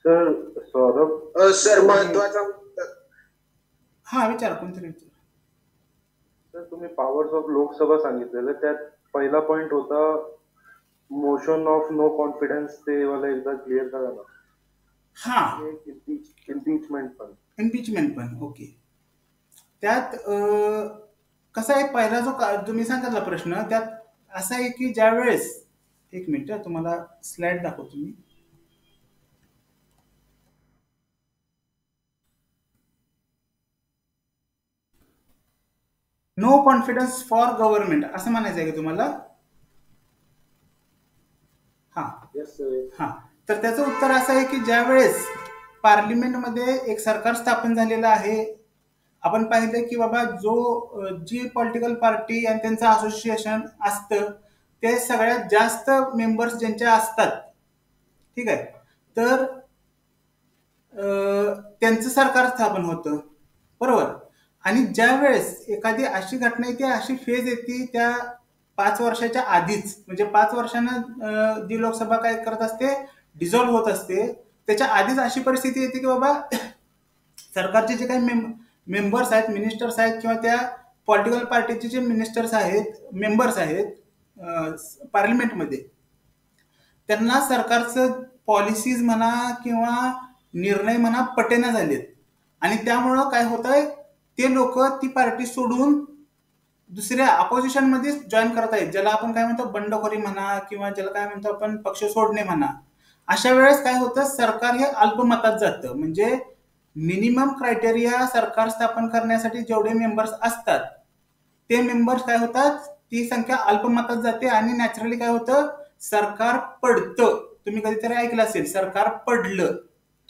Speaker 2: sir, Saurabh
Speaker 4: sir, महत्वाचा
Speaker 1: हा, विचार कोणतरी विचार.
Speaker 2: सर, तुम्ही पॉवर्स ऑफ लोकसभा सांगितलेलं, त्यात पहिला पॉइंट होता मोशन ऑफ नो कॉन्फिडन्स, ते वाला एकदा क्लिअर करा ना.
Speaker 1: हा,
Speaker 2: इम्पीचमेंट पण.
Speaker 1: इम्पीचमेंट पण ओके. त्यात कसा आहे, पहिला जो तुम्ही सांगितला प्रश्न, त्यात असा आहे की ज्यावेळेस, एक मिनिट तुम्हाला स्लाइड दाखवतो मी. नो कॉन्फिडन्स फॉर गव्हर्नमेंट असं म्हणायचं आहे का तुम्हाला? हा, हा, तर त्याचं उत्तर असं आहे की ज्यावेळेस पार्लिमेंटमध्ये एक सरकार स्थापन झालेलं आहे, आपण पाहिलं की बाबा जी पॉलिटिकल पार्टी आणि त्यांचं असोसिएशन असतं ते सगळ्यात जास्त मेंबर्स ज्यांचे असतात, ठीक आहे, तर त्यांचं सरकार स्थापन होतं, बरोबर. आणि ज्या वेळेस एखादी अशी घटना येते, अशी फेज येते त्या 5 वर्षाच्या आधीच, म्हणजे 5 वर्षांना जी लोकसभा काय करत असते, डिझॉल्व्ह होत असते, त्याच्या आधीच अशी परिस्थिती येते की बाबा सरकारचे जे काही मेंबर्स आहेत, मिनिस्टर्स आहेत, किंवा त्या पॉलिटिकल पार्टीचे जे मिनिस्टर्स आहेत, मेंबर्स आहेत पार्लिमेंटमध्ये, त्यांना सरकारचं पॉलिसीज म्हणा किंवा निर्णय म्हणा पटेना झालेत. आणि त्यामुळं काय होतंय, ते लोक ती पार्टी सोडून दुसऱ्या अपोजिशन मध्ये जॉईन करत आहेत, ज्याला आपण काय म्हणतो बंडखोरी म्हणा, किंवा ज्याला काय म्हणतो आपण पक्ष सोडणे म्हणा. अशा वेळेस काय होतं, सरकार हे अल्पमतात जातं. म्हणजे मिनिमम क्रायटेरिया सरकार स्थापन करण्यासाठी जेवढे मेंबर्स असतात ते मेंबर्स काय होतात, ती संख्या अल्पमतात जाते आणि नॅचरली काय होतं, सरकार पडतं. तुम्ही कधीतरी ऐकलं असेल, सरकार पडलं,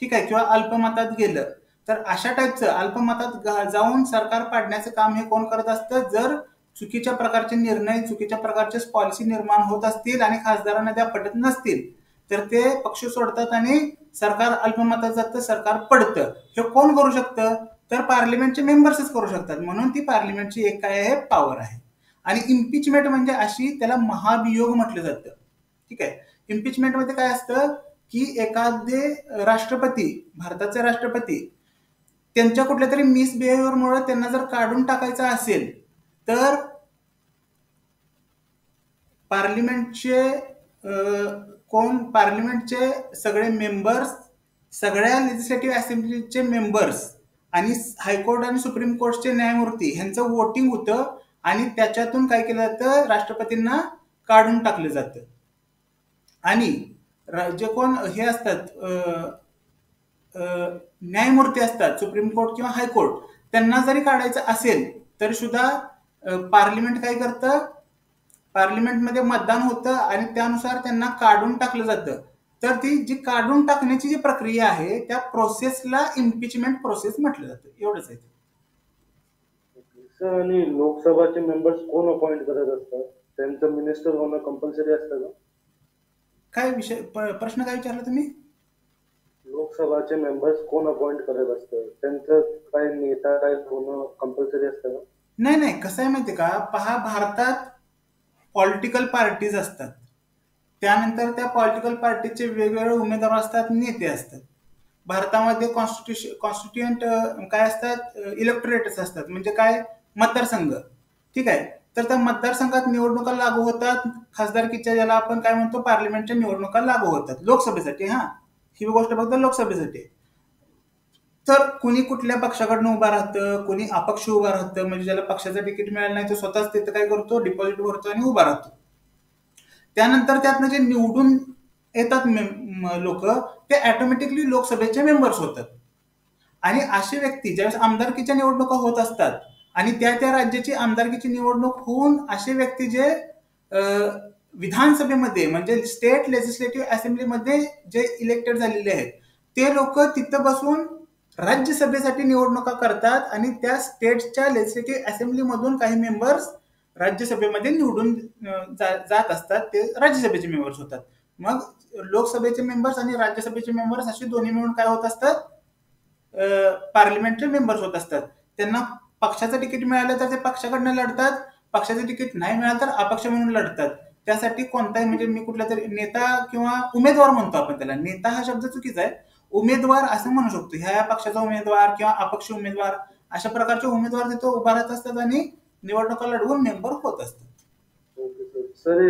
Speaker 1: ठीक आहे, किंवा अल्पमतात गेलं. तर अशा टाईपचं अल्पमतात जाऊन सरकार पाडण्याचं काम हे कोण करत असतं, जर चुकीच्या प्रकारचे निर्णय, चुकीच्या प्रकारचे पॉलिसी निर्माण होत असतील आणि खासदारांना त्या पटत नसतील, तर ते पक्ष सोडतात आणि सरकार अल्पमतात जातं, सरकार पडतं. हे कोण करू शकतं? तर पार्लिमेंटचे मेंबर्सच करू शकतात. म्हणून ती पार्लिमेंटची एक काय आहे, पॉवर आहे. आणि इम्पिचमेंट म्हणजे अशी, त्याला महाभियोग म्हटलं जातं. ठीक आहे. इम्पिचमेंटमध्ये काय असतं की एखादे राष्ट्रपती, भारताचे राष्ट्रपती, त्यांच्या कुठल्या तरी मिसबिहेवियरमुळे त्यांना जर काढून टाकायचं असेल तर पार्लिमेंटचे पार्लिमेंटचे सगळे मेंबर्स, सगळ्या लेजिस्लेटिव्ह असेंब्लीचे मेंबर्स आणि हायकोर्ट आणि सुप्रीम कोर्टचे न्यायमूर्ती ह्यांचं वोटिंग होतं आणि त्याच्यातून काय केलं जातं, राष्ट्रपतींना काढून टाकलं जातं. आणि जे कोण हे असतात न्यायमूर्ती असतात, सुप्रीम कोर्ट किंवा हायकोर्ट, त्यांना जरी काढायचं असेल तरी सुद्धा पार्लिमेंट काय करतं, पार्लिमेंटमध्ये मतदान होतं आणि त्यानुसार त्यांना काढून टाकलं जातं. तर ती जी काढून टाकण्याची जी प्रक्रिया आहे त्या प्रोसेसला इम्पिचमेंट प्रोसेस म्हटलं जातं. एवढंच आहे.
Speaker 2: सर, आणि लोकसभाचे मेंबर्स कोण अपॉइंट करत असतात? त्यांचं मिनिस्टर होणं कंपल्सरी असतं का?
Speaker 1: काय विषय, प्रश्न काय विचारला तुम्ही?
Speaker 2: लोकसभाचे मेंबर्स कोण अपॉइंट करत असतं? त्यांचं काय नेता काय होणं कंपल्सरी असतं का?
Speaker 1: नाही नाही, कसं आहे माहिती का, पहा, भारतात पॉलिटिकल पार्टीज असतात. त्यानंतर त्या पॉलिटिकल पार्टीचे वेगवेगळे उमेदवार असतात, नेते असतात. भारतामध्ये कॉन्स्टिट्युएंट काय असतात, इलेक्टोरेट्स असतात. म्हणजे काय, मतदारसंघ. ठीक आहे. तर त्या मतदारसंघात निवडणुका लागू होतात. खासदारकीच्या, ज्याला आपण काय म्हणतो, पार्लिमेंटच्या निवडणुका लागू होतात लोकसभेसाठी. ही गोष्ट फक्त लोकसभेसाठी. तर कुणी कुठल्या पक्षाकडनं उभा राहतं, कुणी अपक्ष उभा राहतं. म्हणजे ज्याला पक्षाचं तिकीट मिळालं नाही तो स्वतःच तिथं काय करतो, डिपॉझिट भरतो आणि उभा राहतो. त्यानंतर त्यातनं जे निवडून येतात लोक, ते ऑटोमॅटिकली लोकसभेचे मेंबर्स होतात. आणि अशी व्यक्ती ज्यावेळेस आमदारकीच्या निवडणुका होत असतात आणि त्या त्या राज्याची आमदारकीची निवडणूक होऊन असे व्यक्ती जे विधानसभेमध्ये म्हणजे स्टेट लेजिस्लेटिव्ह असेंब्लीमध्ये जे इलेक्टेड झालेले आहेत, ते लोक तिथं बसून राज्यसभेसाठी निवडणुका करतात आणि त्या स्टेटच्या लेजिस्लेटिव्ह असेंब्लीमधून काही मेंबर्स राज्यसभेमध्ये निवडून जात असतात. ते राज्यसभेचे मेंबर्स होतात. मग लोकसभेचे मेंबर्स आणि राज्यसभेचे मेंबर्स असे दोन्ही मिळून काय होत असतात, पार्लिमेंटचे मेंबर्स होत असतात. त्यांना पक्षाचं तिकीट मिळालं तर ते पक्षाकडनं लढतात, पक्षाचं तिकीट नाही मिळालं तर अपक्ष म्हणून लढतात. त्यासाठी कोणताही, म्हणजे मी कुठला तरी नेता किंवा उमेदवार म्हणतो आपण त्याला, नेता हा शब्द चुकीचा आहे, उमेदवार असं म्हणू शकतो. ह्या पक्षाचा उमेदवार किंवा अपक्ष उमेदवार, अशा प्रकारचे उमेदवार तिथं उभा राहत असतात आणि निवडणुका लढवून मेंबर होत असतात.
Speaker 2: Okay sir.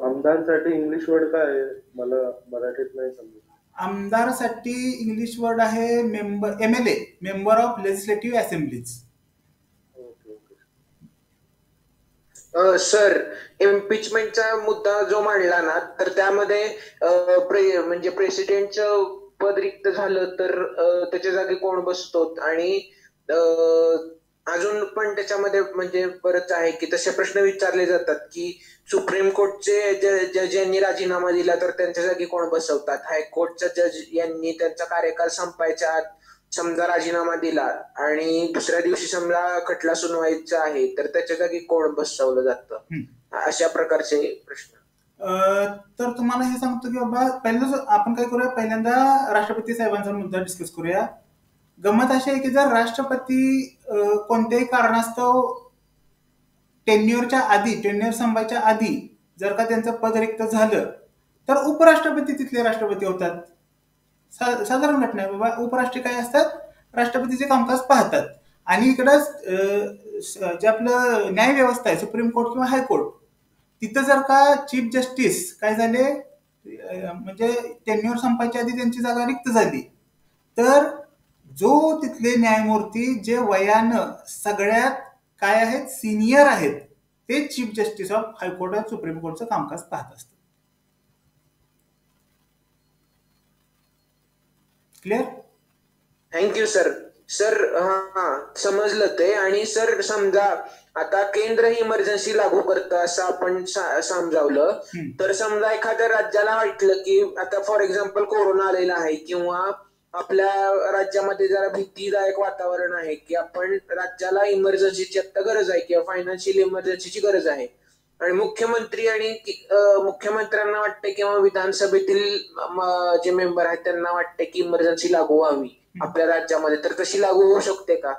Speaker 2: आमदारसाठी इंग्लिश वर्ड काय आहे? मला मराठीत नाही समजत.
Speaker 1: आमदारसाठी इंग्लिश वर्ड आहे MLA, member of legislative assemblies.
Speaker 4: Sir, इम्पिचमेंटचा मुद्दा जो मांडला ना, तर त्यामध्ये म्हणजे प्रेसिडेंटचं पद रिक्त झालं तर त्याच्या जागी कोण बसतो? आणि अजून पण त्याच्यामध्ये म्हणजे बरंच आहे की तसे प्रश्न विचारले जातात की सुप्रीम कोर्टचे जज यांनी राजीनामा दिला तर त्यांच्या जागी कोण बसवतात? हायकोर्टच्या जज यांनी त्यांचा कार्यकाल संपायच्या आत समजा राजीनामा दिला आणि दुसऱ्या दिवशी समजा खटला सुनवायचा आहे तर त्याच्या जागी कोण बसवलं जातं? अशा प्रकारचे प्रश्न.
Speaker 1: तर तुम्हाला हे सांगतो की बाबा, पहिल्यांदा आपण काय करूया, पहिल्यांदा राष्ट्रपती साहेबांचा मुद्दा डिस्कस करूया. गमत अशी आहे की जर राष्ट्रपती कोणत्याही कारणास्तव टेन्युअर संपायच्या आधी जर का त्यांचं पद रिक्त झालं तर उपराष्ट्रपती तिथले राष्ट्रपती होतात. साधारण घटना आहे बाबा. उपराष्ट्रपती काय असतात, राष्ट्रपतीचे कामकाज पाहतात. आणि इकडंच जे आपलं न्याय व्यवस्था आहे, सुप्रीम कोर्ट किंवा हायकोर्ट, तिथं जर का चीफ जस्टिस काय झाले, म्हणजे टेन्युअर संपायच्या आधी त्यांची जागा रिक्त झाली, तर जो तिथले न्यायमूर्ती जे वयानं सगळ्यात काय आहेत, सिनियर आहेत, ते चीफ जस्टिस ऑफ हायकोर्ट आणि सुप्रीम कोर्टचं कामकाज पाहत असतात. क्लिअर?
Speaker 4: Thank you sir. सर, समजलं ते. आणि सर, समजा आता केंद्र ही इमर्जन्सी लागू करतं असं आपण समजावलं, तर समजा एखाद्या राज्याला वाटलं की आता फॉर एक्झाम्पल कोरोना आलेला आहे किंवा आपल्या राज्यामध्ये जरा भीतीदायक वातावरण आहे की आपण राज्याला इमर्जन्सीची आता गरज आहे किंवा फायनान्शियल इमर्जन्सीची गरज आहे, आणि मुख्यमंत्री आणि मुख्यमंत्र्यांना वाटते किंवा विधानसभेतील जे मेंबर आहेत त्यांना वाटते की इमर्जन्सी लागू व्हावी आपल्या राज्यामध्ये, तर तशी लागू होऊ शकते का?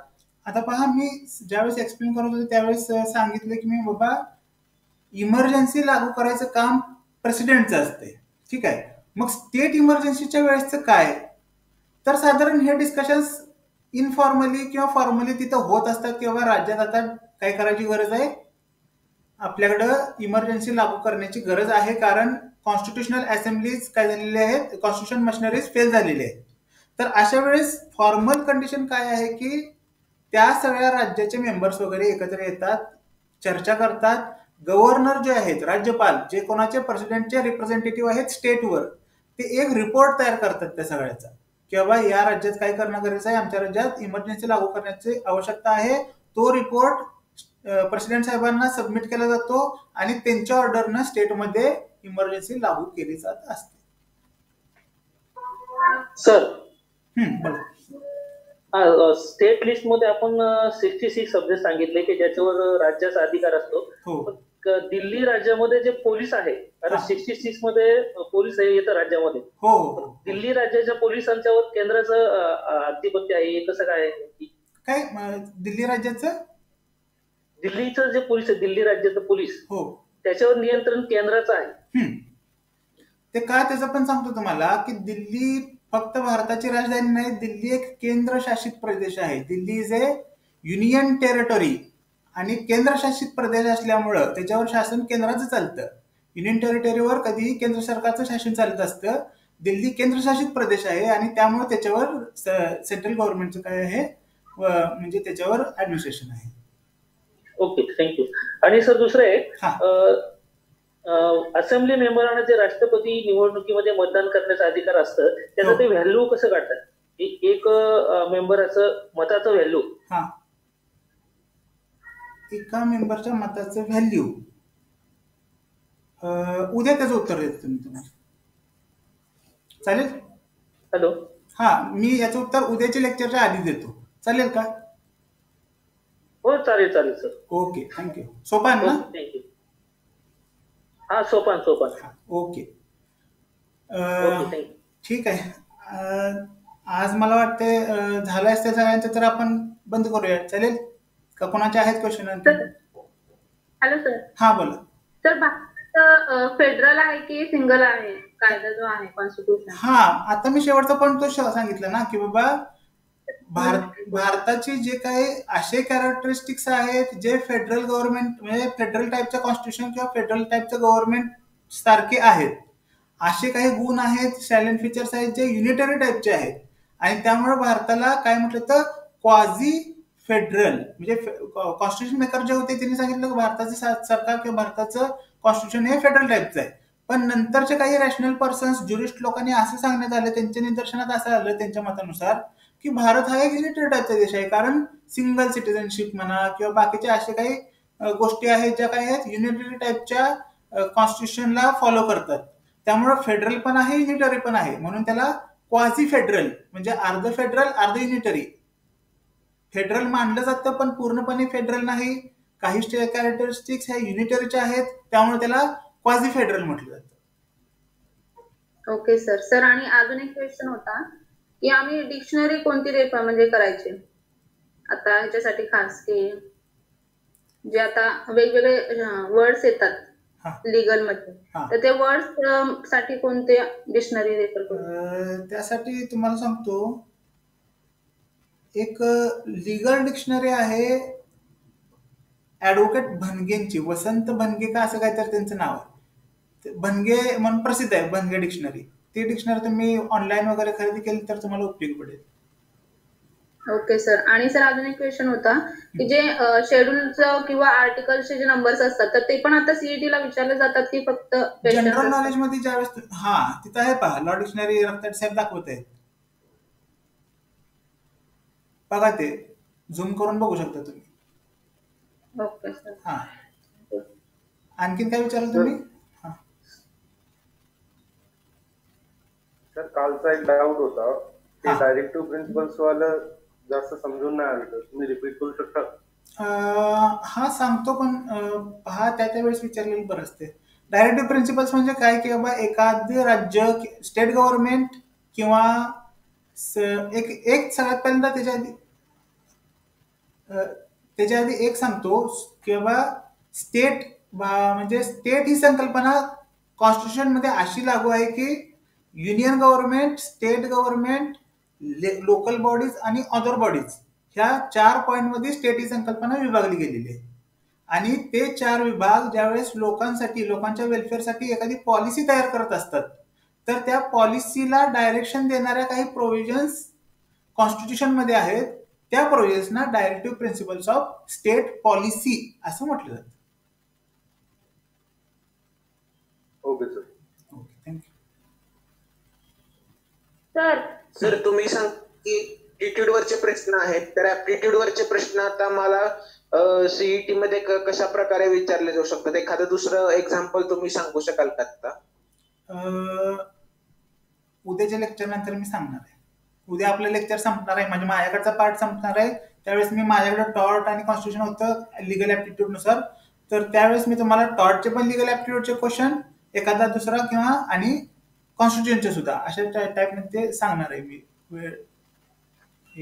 Speaker 1: आता पहा, मी ज्यावेळेस एक्सप्लेन करत होतो त्यावेळेस सांगितलं की मी बाबा इमर्जन्सी लागू करायचं काम प्रेसिडेंटचं असते, ठीक आहे. मग स्टेट इमर्जन्सीच्या वेळेसचं काय, तर साधारण हे डिस्कशन्स इनफॉर्मली किंवा फॉर्मली तिथं होत असतात की बाबा राज्यात आता काय करायची गरज आहे, आपल्याकडं इमर्जन्सी लागू करण्याची गरज आहे, कारण कॉन्स्टिट्युशनल असेंब्लीज काय झालेली आहेत, कॉन्स्टिट्युशन मशिनरीज फेल झालेली आहे. तर अशा वेळेस फॉर्मल कंडिशन काय आहे की त्या सगळ्या राज्याचे मेंबर्स वगैरे एकत्र येतात, चर्चा करतात. गव्हर्नर जे आहेत, राज्यपाल, जे कोणाचे प्रेसिडेंटचे रिप्रेझेंटेटिव्ह आहेत स्टेटवर, ते एक रिपोर्ट तयार करतात त्या सगळ्याचा की बाबा या राज्यात काय करणं गरजेचं आहे, आमच्या राज्यात इमर्जन्सी लागू करण्याची आवश्यकता आहे. तो रिपोर्ट प्रेसिडेंट साहेबांना सबमिट केला जातो आणि त्यांच्या ऑर्डरनं स्टेटमध्ये इमर्जन्सी लागू केली जात असते.
Speaker 5: सर,
Speaker 1: बोला.
Speaker 5: स्टेट लिस्ट मध्ये आपण 66 सब्जेक्ट सांगितले की ज्याच्यावर राज्याचा अधिकार असतो.
Speaker 1: हो.
Speaker 5: दिल्ली राज्यामध्ये जे पोलीस आहे, आता 66 मध्ये पोलीस येतं राज्यामध्ये.
Speaker 1: हो.
Speaker 5: दिल्ली राज्याच्या पोलिसांच्यावर केंद्राचं अधिपत्य आहे, हे कसं काय?
Speaker 1: काय दिल्ली राज्याचं,
Speaker 5: दिल्लीचं जे पोलीस आहे, दिल्ली राज्याचं पोलीस,
Speaker 1: हो,
Speaker 5: त्याच्यावर नियंत्रण केंद्राचं आहे.
Speaker 1: ते का त्याचं पण सांगतो तुम्हाला की दिल्ली फक्त भारताची राजधानी नाही, दिल्ली एक केंद्रशासित प्रदेश आहे. Delhi is A union territory आणि केंद्रशासित प्रदेश असल्यामुळं त्याच्यावर शासन केंद्राचं चालतं. युनियन टेरिटरीवर कधीही केंद्र सरकारचं शासन चालत असतं. दिल्ली केंद्रशासित प्रदेश आहे आणि त्यामुळे त्याच्यावर सेंट्रल गव्हर्नमेंटचं काय आहे, म्हणजे त्याच्यावर ऍडमिनिस्ट्रेशन आहे.
Speaker 5: Okay, thank you. आणि सर दुसरं एक, असेंब्ली मेंबरांना जे राष्ट्रपती निवडणुकीमध्ये मतदान करण्याचा अधिकार असतं, त्याचं ते व्हॅल्यू कसं काढतात? एक मेंबराचं मताचं व्हॅल्यू,
Speaker 1: एका मेंबरच्या मताचं व्हॅल्यू, उद्या त्याचं उत्तर देतो मी तुम्हाला, चालेल?
Speaker 5: हॅलो.
Speaker 1: मी याचं उत्तर उद्याच्या लेक्चरच्या आधी देतो, चालेल का?
Speaker 5: हो, चालेल चालेल सर.
Speaker 1: Okay, thank you. सोपान ना?
Speaker 5: थँक्यू. हा, सोपान.
Speaker 1: ओके, ठीक आहे. आज मला वाटते झालं असते सगळ्यांचं, तर आपण बंद करूया, चालेल का? कोणाचे आहेत क्वेश्चन?
Speaker 6: Hello sir.
Speaker 1: हा, बोला
Speaker 6: सर. भारत फेडरल आहे की सिंगल आहे कायदा जो आहे कॉन्स्टिट्यूशन?
Speaker 1: आता मी शेवटचा पॉईंट तो सांगितलं ना की बाबा भारताची जे काही असे कॅरेक्टरिस्टिक्स आहेत जे फेडरल गव्हर्नमेंट म्हणजे फेडरल टाईपचं कॉन्स्टिट्यूशन किंवा फेडरल टाईपचं गव्हर्नमेंट सारखे आहेत, असे काही गुण आहेत, सायलेंट फीचर्स आहेत जे युनिटरी टाईपचे आहेत. आणि त्यामुळे भारताला काय म्हटलं तर क्वाझी फेडरल, म्हणजे कॉन्स्टिट्यूशन मेकर जे होते त्यांनी सांगितलं की भारताचं सरकार किंवा भारताचं कॉन्स्टिट्यूशन हे फेडरल टाईपचं आहे. पण नंतरचे काही रॅशनल पर्सन्स, ज्युरिस्ट लोकांनी असं सांगण्यात आलं, त्यांच्या निदर्शनात असं आलं त्यांच्या मतानुसार की भारत हा एक युनिटरी टाईपचा देश आहे, कारण सिंगल सिटिझनशिप म्हणा किंवा बाकीचे असे काही गोष्टी आहेत ज्या काय आहेत युनिटरी टाईपच्या कॉन्स्टिट्यूशनला फॉलो करतात. त्यामुळे फेडरल पण आहे, युनिटरी पण आहे, म्हणून त्याला क्वाझी फेडरल म्हणजे अर्ध फेडरल अर्ध युनिटरी फेडरल मानलं जातं, पण पूर्णपणे फेडरल नाही. काही कॅरेक्टरिस्टिक्स ह्या युनिटरीच्या आहेत, त्यामुळे त्याला क्वाझी फेडरल म्हटलं जातं.
Speaker 6: Okay sir. आणि अजून एक क्वेश्चन होता की आम्ही डिक्शनरी कोणती रेफर म्हणजे करायची आता ह्याच्यासाठी, खास की जे आता वेगवेगळे वर्ड्स येतात लीगल मध्ये, तर ते वर्ड्स साठी कोणते डिक्शनरी रेफर करू?
Speaker 1: त्यासाठी तुम्हाला सांगतो, एक लीगल डिक्शनरी आहे ऍडव्होकेट भनगेंची, वसंत भनगे का असं काय तर त्यांचं नाव आहे, भनगे म्हणून प्रसिद्ध आहे, भनगे डिक्शनरी. ती डिक्शनरी तुम्ही ऑनलाईन वगैरे खरेदी केली तर तुम्हाला उपयोगी पडेल.
Speaker 6: Okay sir. आणि सर अजून एक क्वेश्चन होता की जे शेड्यूलचं किंवा आर्टिकलचे जे नंबर्स असतात, तर ते पण आता सीईटी ला विचारले जातात की फक्त
Speaker 1: जनरल नॉलेज मध्ये? ज्यावेळेस तिथं आहे पहा, लॉ डिक्शनरी रक्ताट साहेब दाखवत आहेत बघा, ते झूम करून बघू शकता तुम्ही.
Speaker 6: Okay sir.
Speaker 1: आणखीन काय विचारलं तुम्ही?
Speaker 2: सर, कालचा एक डाऊट होता, ते डायरेक्टिव्ह प्रिन्सिपल्स वाला जास्त समजून नाही आलं, तुम्ही रिपीट करू शकता?
Speaker 1: हा सांगतो, पण हा त्या वेळेस विचारलेलं बरं असते. डायरेक्टिव्ह प्रिन्सिपल्स म्हणजे काय, की बाबा एखादे राज्य, स्टेट गव्हर्नमेंट किंवा एक एक सगळ्यात पहिल्यांदा अ, त्याच्या आधी एक सांगतो, की बाबा स्टेट, म्हणजे स्टेट ही संकल्पना कॉन्स्टिट्यूशन मध्ये अशी लागू आहे की union government, state government, local bodies आणि अदर बॉडीज, ह्या 4 पॉइंट मध्ये स्टेट ही संकल्पना विभागली गेलेली आहे. आणि ते 4 विभाग ज्यावेळेस लोकांसाठी, लोकांच्या वेलफेअरसाठी एखादी पॉलिसी तयार करत असतात, तर त्या पॉलिसीला डायरेक्शन देणाऱ्या काही प्रोव्हिजन्स कॉन्स्टिट्यूशन मध्ये आहेत. त्या प्रोव्हिजन्सना directive principles of state policy असं म्हटलं जातं.
Speaker 2: Okay sir.
Speaker 1: Okay, thank you.
Speaker 4: Sir तुम्ही सांग की ऍप्टिट्यूड वरचे प्रश्न आहेत, तर ऍप्टिट्यूड वरचे प्रश्न आता मला सीईटी मध्ये कशा प्रकारे विचारले जाऊ शकतात? एखादं दुसरं एक्झाम्पल तुम्ही सांगू शकाल का आता?
Speaker 1: उद्याच्या लेक्चर नंतर मी सांगणार आहे. उद्या आपलं लेक्चर संपणार आहे, म्हणजे माझ्याकडचा पार्ट संपणार आहे. त्यावेळेस मी माझ्याकडे टॉर्ट आणि कॉन्स्टिट्यूशन होतं लिगल ऍप्टिट्यूड नुसार, तर त्यावेळेस मी तुम्हाला टॉर्टचे पण लिगल ऍप्टिट्यूडचे क्वेश्चन, एखादा दुसरा किंवा आणि कॉन्स्टिट्यूशनचे सुद्धा अशा टाईपमध्ये सांगणार आहे मी.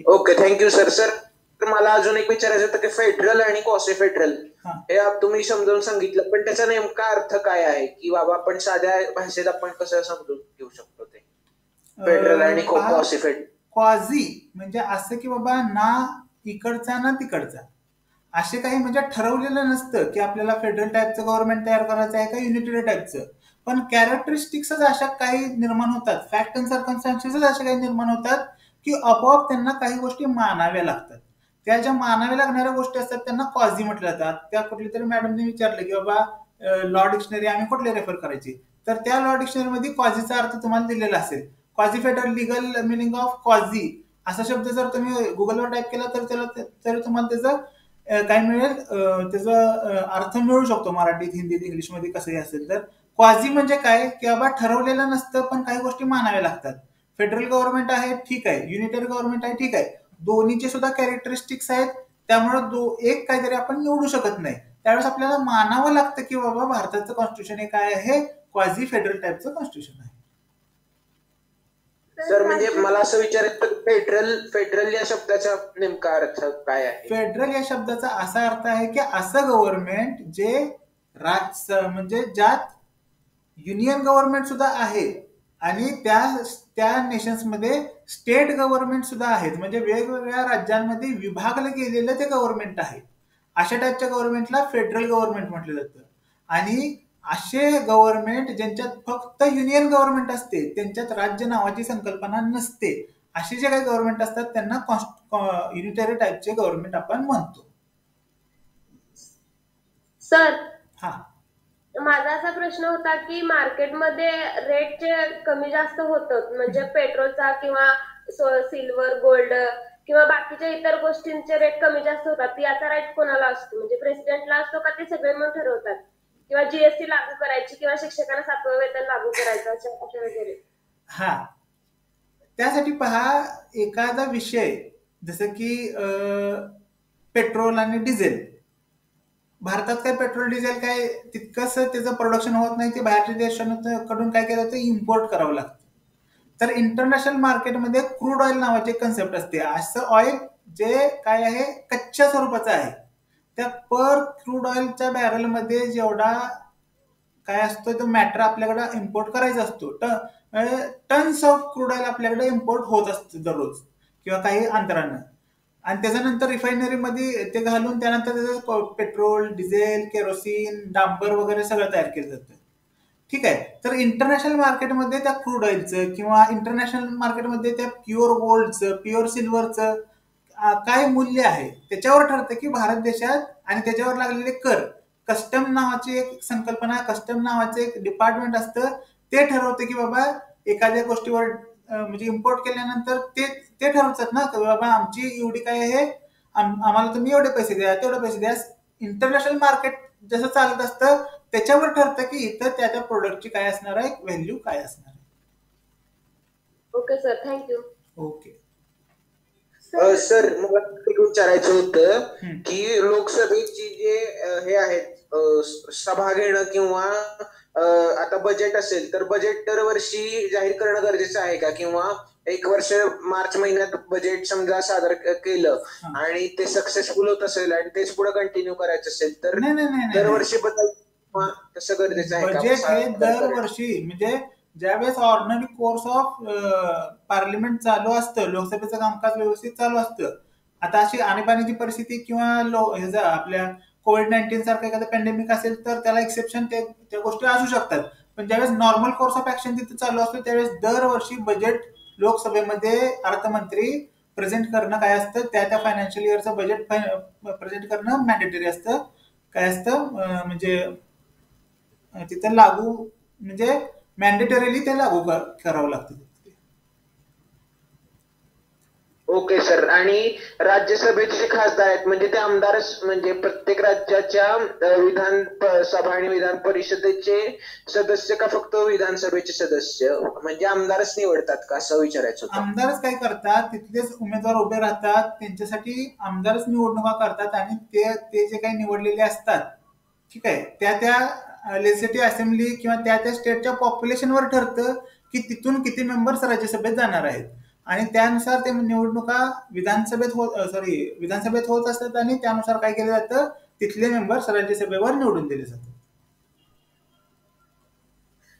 Speaker 4: Okay, thank you sir. सर मला अजून एक विचारायचं होतं की फेडरल आणि क्वासी फेडरल हे तुम्ही समजावून सांगितलं, पण त्याचा नेमका अर्थ काय आहे, की बाबा आपण साध्या भाषेत आपण कसं समजून घेऊ शकतो ते फेडरल आणि क्वासी फेडरल?
Speaker 1: क्वाझी म्हणजे असं की बाबा ना इकडचा ना तिकडचा, असे काही म्हणजे ठरवलेलं नसतं की आपल्याला फेडरल टाईपचं गव्हर्नमेंट तयार करायचं आहे का युनिटरी टाईपचं, पण कॅरेक्टरिस्टिक्सच अशा काही निर्माण होतात, फॅक्ट अँड सर्कमस्टान्सेसच अशा काही निर्माण होतात की आपोआप त्यांना काही गोष्टी मानाव्या लागतात. त्या ज्या मानाव्या लागणाऱ्या गोष्टी असतात त्यांना क्वाझी म्हटलं जातात. त्या कुठली तरी मॅडमने विचारलं की बाबा लॉ डिक्शनरी आम्ही कुठले रेफर करायची, तर त्या लॉ डिक्शनरीमध्ये क्वाझीचा अर्थ तुम्हाला दिलेला असेल. क्वाझी फेडरल लिगल मिनिंग ऑफ क्वाझी असा शब्द जर तुम्ही गुगलवर टाईप केला तर तरी तुम्हाला त्याचं काय मिळेल, त्याचा अर्थ मिळू शकतो मराठीत, हिंदीत, इंग्लिशमध्ये कसंही असेल. तर क्वाझी म्हणजे काय, की बाबा ठरवलेलं नसतं पण काही गोष्टी मानाव्या लागतात. फेडरल गव्हर्नमेंट आहे ठीक आहे, युनिटरी गव्हर्नमेंट आहे ठीक आहे, दोन्हीचे सुद्धा कॅरेक्टरिस्टिक्स आहेत, त्यामुळे एक काहीतरी आपण निवडू शकत नाही. त्यावेळेस आपल्याला मानावं लागतं की बाबा भारताचं कॉन्स्टिट्यूशन हे काय आहे, क्वाझी फेडरल टाईपचं कॉन्स्टिट्यूशन आहे.
Speaker 4: सर म्हणजे मला असं विचारायचं, फेडरल या शब्दाचा नेमका अर्थ काय आहे?
Speaker 1: फेडरल या शब्दाचा असा अर्थ आहे की असं गव्हर्नमेंट जे म्हणजे ज्यात युनियन गव्हर्नमेंट सुद्धा आहे आणि त्या नेशन्समध्ये स्टेट गव्हर्नमेंट सुद्धा आहेत, म्हणजे वेगवेगळ्या राज्यांमध्ये विभागलं गेलेलं ते गव्हर्नमेंट आहे. अशा टाईपच्या गव्हर्नमेंटला फेडरल गव्हर्नमेंट म्हटलं जातं. आणि असे गव्हर्नमेंट ज्यांच्यात फक्त युनियन गव्हर्नमेंट असते, त्यांच्यात राज्य नावाची संकल्पना नसते, असे जे काही गव्हर्नमेंट असतात त्यांना युनिटरी टाईपचे गव्हर्नमेंट आपण म्हणतो.
Speaker 7: सर
Speaker 1: हा,
Speaker 7: माझा असा प्रश्न होता की मार्केटमध्ये रेट कमी जास्त होतं, म्हणजे पेट्रोलचा किंवा सिल्वर, गोल्ड किंवा बाकीच्या इतर गोष्टींचे रेट कमी जास्त होतात, याचा राईट कोणाला असतो? म्हणजे प्रेसिडेंटला असतो का ते सगळे मिळून ठरवतात? किंवा जीएसटी लागू करायची किंवा शिक्षकांना 7वं वेतन लागू करायचं अशा वगैरे?
Speaker 1: हा, त्यासाठी पहा, एखादा विषय जसं की पेट्रोल आणि डिझेल, भारतात काय पेट्रोल डिझेल काय तितकंच त्याचं प्रोडक्शन होत नाही, ते बाहेरच्या देशांकडून काय केलं तर इम्पोर्ट करावं लागतं. तर इंटरनॅशनल मार्केटमध्ये क्रूड ऑइल नावाची कन्सेप्ट असते. असं ऑइल जे काय आहे कच्च्या स्वरूपाचं आहे, त्या पर क्रूड ऑइलच्या बॅरलमध्ये जेवढा काय असतो तो मॅटर आपल्याकडे इम्पोर्ट करायचा असतो, टन्स ऑफ क्रूड ऑइल आपल्याकडे इम्पोर्ट होत असतो दररोज किंवा काही अंतरानं. आणि त्याच्यानंतर रिफायनरीमध्ये ते घालून त्यानंतर त्याचं पेट्रोल, डिझेल, केरोसिन, डांबर वगैरे सगळं तयार केलं जातं. ठीक आहे. तर इंटरनॅशनल मार्केटमध्ये त्या क्रूड ऑइलचं किंवा इंटरनॅशनल मार्केटमध्ये त्या प्युअर गोल्डचं, प्युअर सिल्वरचं काय मूल्य आहे त्याच्यावर ठरतं की भारत देशात, आणि त्याच्यावर लागलेले कर, कस्टम नावाची एक संकल्पना, कस्टम नावाचं एक डिपार्टमेंट असतं, ते ठरवतं की बाबा एखाद्या गोष्टीवर म्हणजे इम्पोर्ट केल्यानंतर ते ठरवतात ना की बाबा आमची एवढी काय आहे, आम्हाला तुम्ही एवढे पैसे द्या, तेवढे पैसे द्या. इंटरनॅशनल मार्केट जसं चालत असतं त्याच्यावर ठरतं की इथं त्या प्रोडक्टची काय असणार आहे, व्हॅल्यू काय असणार आहे.
Speaker 7: Okay sir, thank you.
Speaker 1: Okay.
Speaker 4: Sir मला एक विचारायचं होतं
Speaker 1: हम्म.
Speaker 4: की लोकसभेची जे हे आहेत सभा घेणं किंवा आता बजेट असेल तर बजेट दरवर्षी जाहीर करणं गरजेचं आहे का, किंवा एक वर्ष मार्च महिन्यात बजेट समजा सादर केलं
Speaker 1: हा.
Speaker 4: आणि ते सक्सेसफुल होत असेल आणि तेच पुढे कंटिन्यू करायचं असेल तर
Speaker 1: नाही नाही नाही नाही
Speaker 4: दरवर्षी बदल किंवा तसं गरजेचं आहे का?
Speaker 1: बजेट हे दरवर्षी म्हणजे ज्यावेळेस ऑर्डिनरी कोर्स ऑफ पार्लिमेंट चालू असतं, लोकसभेचं कामकाज व्यवस्थित चालू असतं. आता अशी आणीबाणीची परिस्थिती किंवा ह्याचा आपल्या कोविड-19 सारखं एखादं पॅन्डेमिक असेल तर त्याला एक्सेप्शन त्या गोष्टी असू शकतात. पण ज्यावेळेस नॉर्मल कोर्स ऑफ ऍक्शन तिथे चालू असतो त्यावेळेस दरवर्षी बजेट लोकसभेमध्ये अर्थमंत्री प्रेझेंट करणं काय असतं, त्या फायनान्शियल इयरचं बजेट प्रेझेंट करणं मॅन्डेटरी असतं. काय असतं म्हणजे तिथे लागू म्हणजे मॅन्डेटरीली ते लागू करावं लागतं.
Speaker 4: Okay sir. आणि राज्यसभेचे जे खासदार आहेत म्हणजे ते आमदारच, म्हणजे प्रत्येक राज्याच्या विधानसभा आणि विधान परिषदेचे सदस्य का फक्त विधानसभेचे सदस्य म्हणजे आमदारच निवडतात का, असं विचारायचं होतं.
Speaker 1: आमदारच काय करतात, तिथलेच उमेदवार उभे राहतात, त्यांच्यासाठी आमदारच निवडणुका करतात आणि ते जे काही निवडलेले असतात, ठीक आहे, त्या लेजिस्लेटिव्ह असेंब्ली किंवा त्या स्टेटच्या पॉप्युलेशनवर ठरतं की तिथून किती मेंबर्स राज्यसभेत जाणार आहेत आणि त्यानुसार ते निवडणुका विधानसभेत होत असतात आणि त्यानुसार काय केलं जातं, तिथले मेंबर्स राज्यसभेवर निवडून दिले जातात.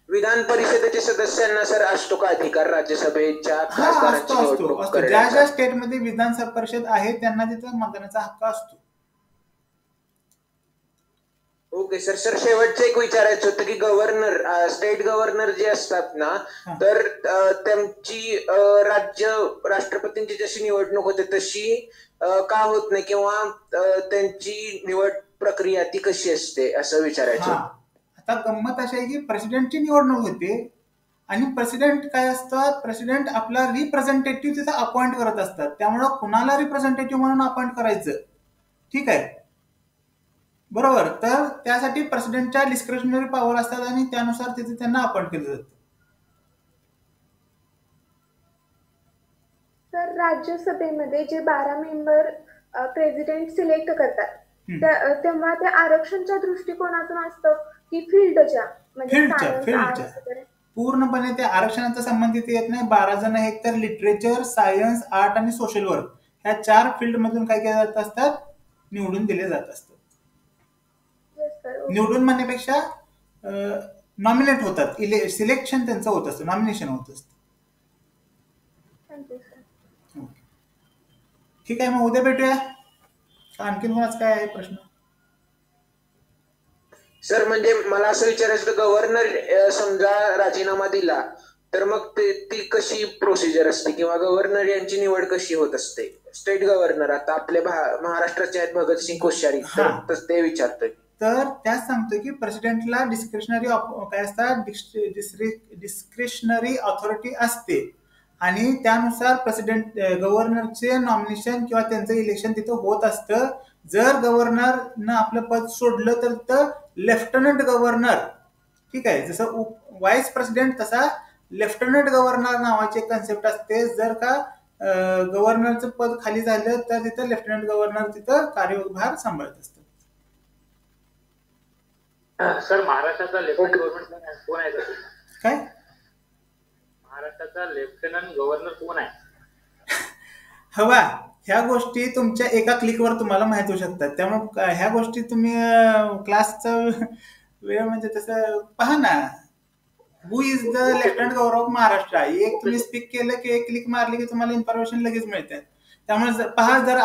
Speaker 4: विधान परिषदेच्या सदस्यांना सर असतो का अधिकार राज्यसभेच्या
Speaker 1: हा
Speaker 4: खासदारांची
Speaker 1: असतो
Speaker 4: निवडणूक
Speaker 1: असतो. ज्या
Speaker 4: करण्याचा?
Speaker 1: ज्या स्टेटमध्ये विधान परिषद आहे त्यांना तिथं मतदानाचा हक्क असतो.
Speaker 4: Okay sir. सर शेवटचं एक विचारायचं होतं की गव्हर्नर, स्टेट गव्हर्नर जे असतात ना, तर त्यांची राष्ट्रपतींची जशी निवडणूक होते तशी का होत नाही, किंवा त्यांची निवड प्रक्रिया ती कशी असते असं विचारायचं.
Speaker 1: आता गंमत अशी आहे की प्रेसिडेंटची निवडणूक होते आणि प्रेसिडेंट काय असतात, प्रेसिडेंट आपला रिप्रेझेंटेटिव्ह तिथं अपॉइंट करत असतात. त्यामुळं कुणाला रिप्रेझेंटेटिव्ह म्हणून अपॉइंट करायचं, ठीक आहे, बरोबर, तर त्यासाठी प्रेसिडेंटच्या डिस्क्रिशनरी पॉवर असतात आणि त्यानुसार तिथे त्यांना अपॉइंट केलं जातं.
Speaker 8: तर राज्यसभेमध्ये जे 12 मेंबर प्रेसिडेंट सिलेक्ट करतात तेव्हा ते आरक्षणच्या दृष्टिकोनातून असतं की फील्डच्या
Speaker 1: फील्डच्या पूर्णपणे त्या आरक्षणाचा संबंधित येत नाही. 12 जण एक तर लिटरेचर, सायन्स, आर्ट आणि सोशल वर्क ह्या 4 फील्ड मधून काय केले जात असतात, निवडून दिले जात असतात. निवडून म्हणण्यापेक्षा नॉमिनेट होतात, सिलेक्शन त्यांचं होत असतं, नॉमिनेशन होत असतं. ठीक आहे, मग उद्या भेटूया. आणखीन कोणाच काय आहे प्रश्न?
Speaker 4: सर म्हणजे मला असं विचारायचं, गव्हर्नर समजा राजीनामा दिला तर मग ती कशी प्रोसिजर असते, किंवा गव्हर्नर यांची निवड कशी होत असते? स्टेट गव्हर्नर आता आपले महाराष्ट्राचे आहेत भगतसिंग कोश्यारी, तर ते विचारतोय.
Speaker 1: तर त्याच सांगतोय की प्रेसिडेंटला डिस्क्रिशनरी काय असतात, डिस्क्रिशनरी ऑथॉरिटी असते आणि त्यानुसार प्रेसिडेंट गव्हर्नरचे नॉमिनेशन किंवा त्यांचं इलेक्शन तिथं होत असतं. जर गव्हर्नरनं आपलं पद सोडलं तर तिथं लेफ्टनंट गव्हर्नर, ठीक आहे, जसं व्हाईस प्रेसिडेंट तसा लेफ्टनंट गव्हर्नर नावाची कन्सेप्ट असते. जर का गव्हर्नरचं पद खाली झालं तर तिथं लेफ्टनंट गव्हर्नर तिथं कार्यभार सांभाळत असतात.
Speaker 3: सर महाराष्ट्राचा लेफ्टनंट गव्हर्नर कोण आहे?
Speaker 1: काय
Speaker 3: महाराष्ट्राचा लेफ्टनंट गव्हर्नर कोण आहे?
Speaker 1: हवा ह्या गोष्टी तुमच्या एका क्लिकवर तुम्हाला माहित होऊ शकतात. त्यामुळे ह्या गोष्टी तुम्ही क्लासचा वेळ म्हणजे तसं पहा ना, who is the lieutenant governor of Maharashtra, एक तुम्ही स्पीक केलं की एक क्लिक मारली की तुम्हाला इन्फॉर्मेशन लगेच मिळते. त्यामुळे पहा, जर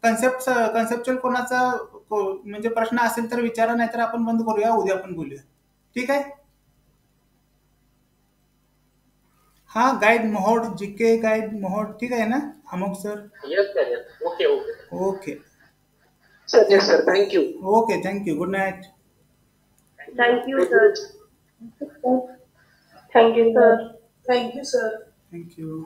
Speaker 1: कन्सेप्च्युअल कोणाचा म्हणजे प्रश्न असेल तर विचारा, नाहीतर आपण बंद करूया, उद्या आपण बोलूया. ठीक आहे. हा guide Mohod, GK guide Mohod, ठीक आहे ना Amok sir?
Speaker 3: Yes sir, okay okay
Speaker 1: okay
Speaker 4: sir. Yes sir, thank you.
Speaker 1: Okay, thank you, good night.
Speaker 8: Thank you sir. Thank you sir. Thank you sir.
Speaker 1: Thank you.